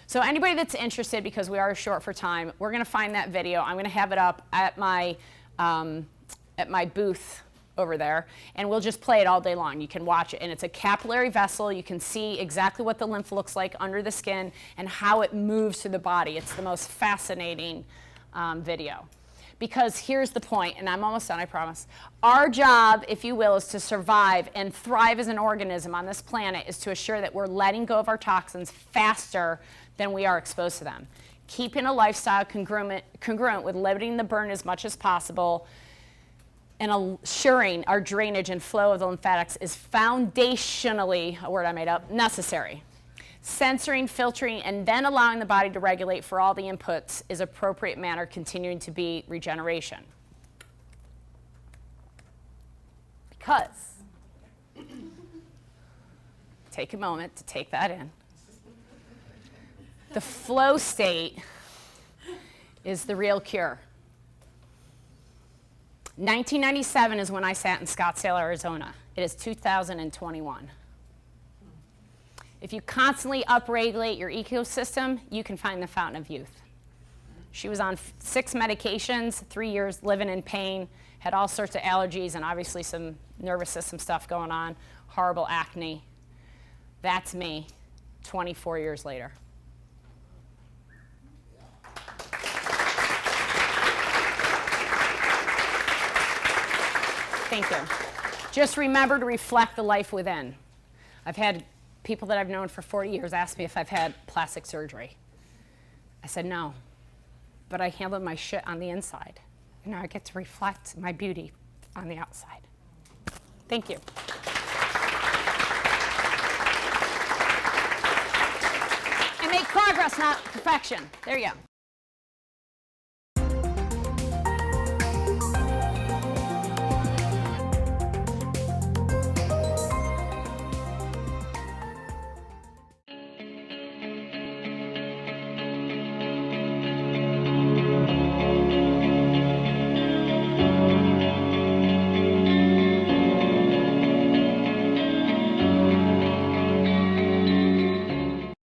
So anybody that's interested, because we are short for time, we're going to find that video. I'm going to have it up at my booth over there, and we'll just play it all day long. You can watch it, and it's a capillary vessel. You can see exactly what the lymph looks like under the skin and how it moves through the body. It's the most fascinating video. Because here's the point, and I'm almost done, I promise. Our job, if you will, is to survive and thrive as an organism on this planet, is to assure that we're letting go of our toxins faster than we are exposed to them. Keeping a lifestyle congruent with limiting the burn as much as possible, and assuring our drainage and flow of the lymphatics is foundationally, a word I made up, necessary. Censoring, filtering, and then allowing the body to regulate for all the inputs is appropriate manner, continuing to be regeneration. Because, take a moment to take that in. The flow state is the real cure. 1997 is when I sat in Scottsdale, Arizona. It is 2021. If you constantly upregulate your ecosystem, you can find the fountain of youth. She was on 6 medications, 3 years living in pain, had all sorts of allergies and obviously some nervous system stuff going on, horrible acne. That's me, 24 years later. Thank you. Just remember to reflect the life within. I've had people that I've known for 40 years ask me if I've had plastic surgery. I said no, but I handled my shit on the inside. And now I get to reflect my beauty on the outside. Thank you. And make progress, not perfection. There you go.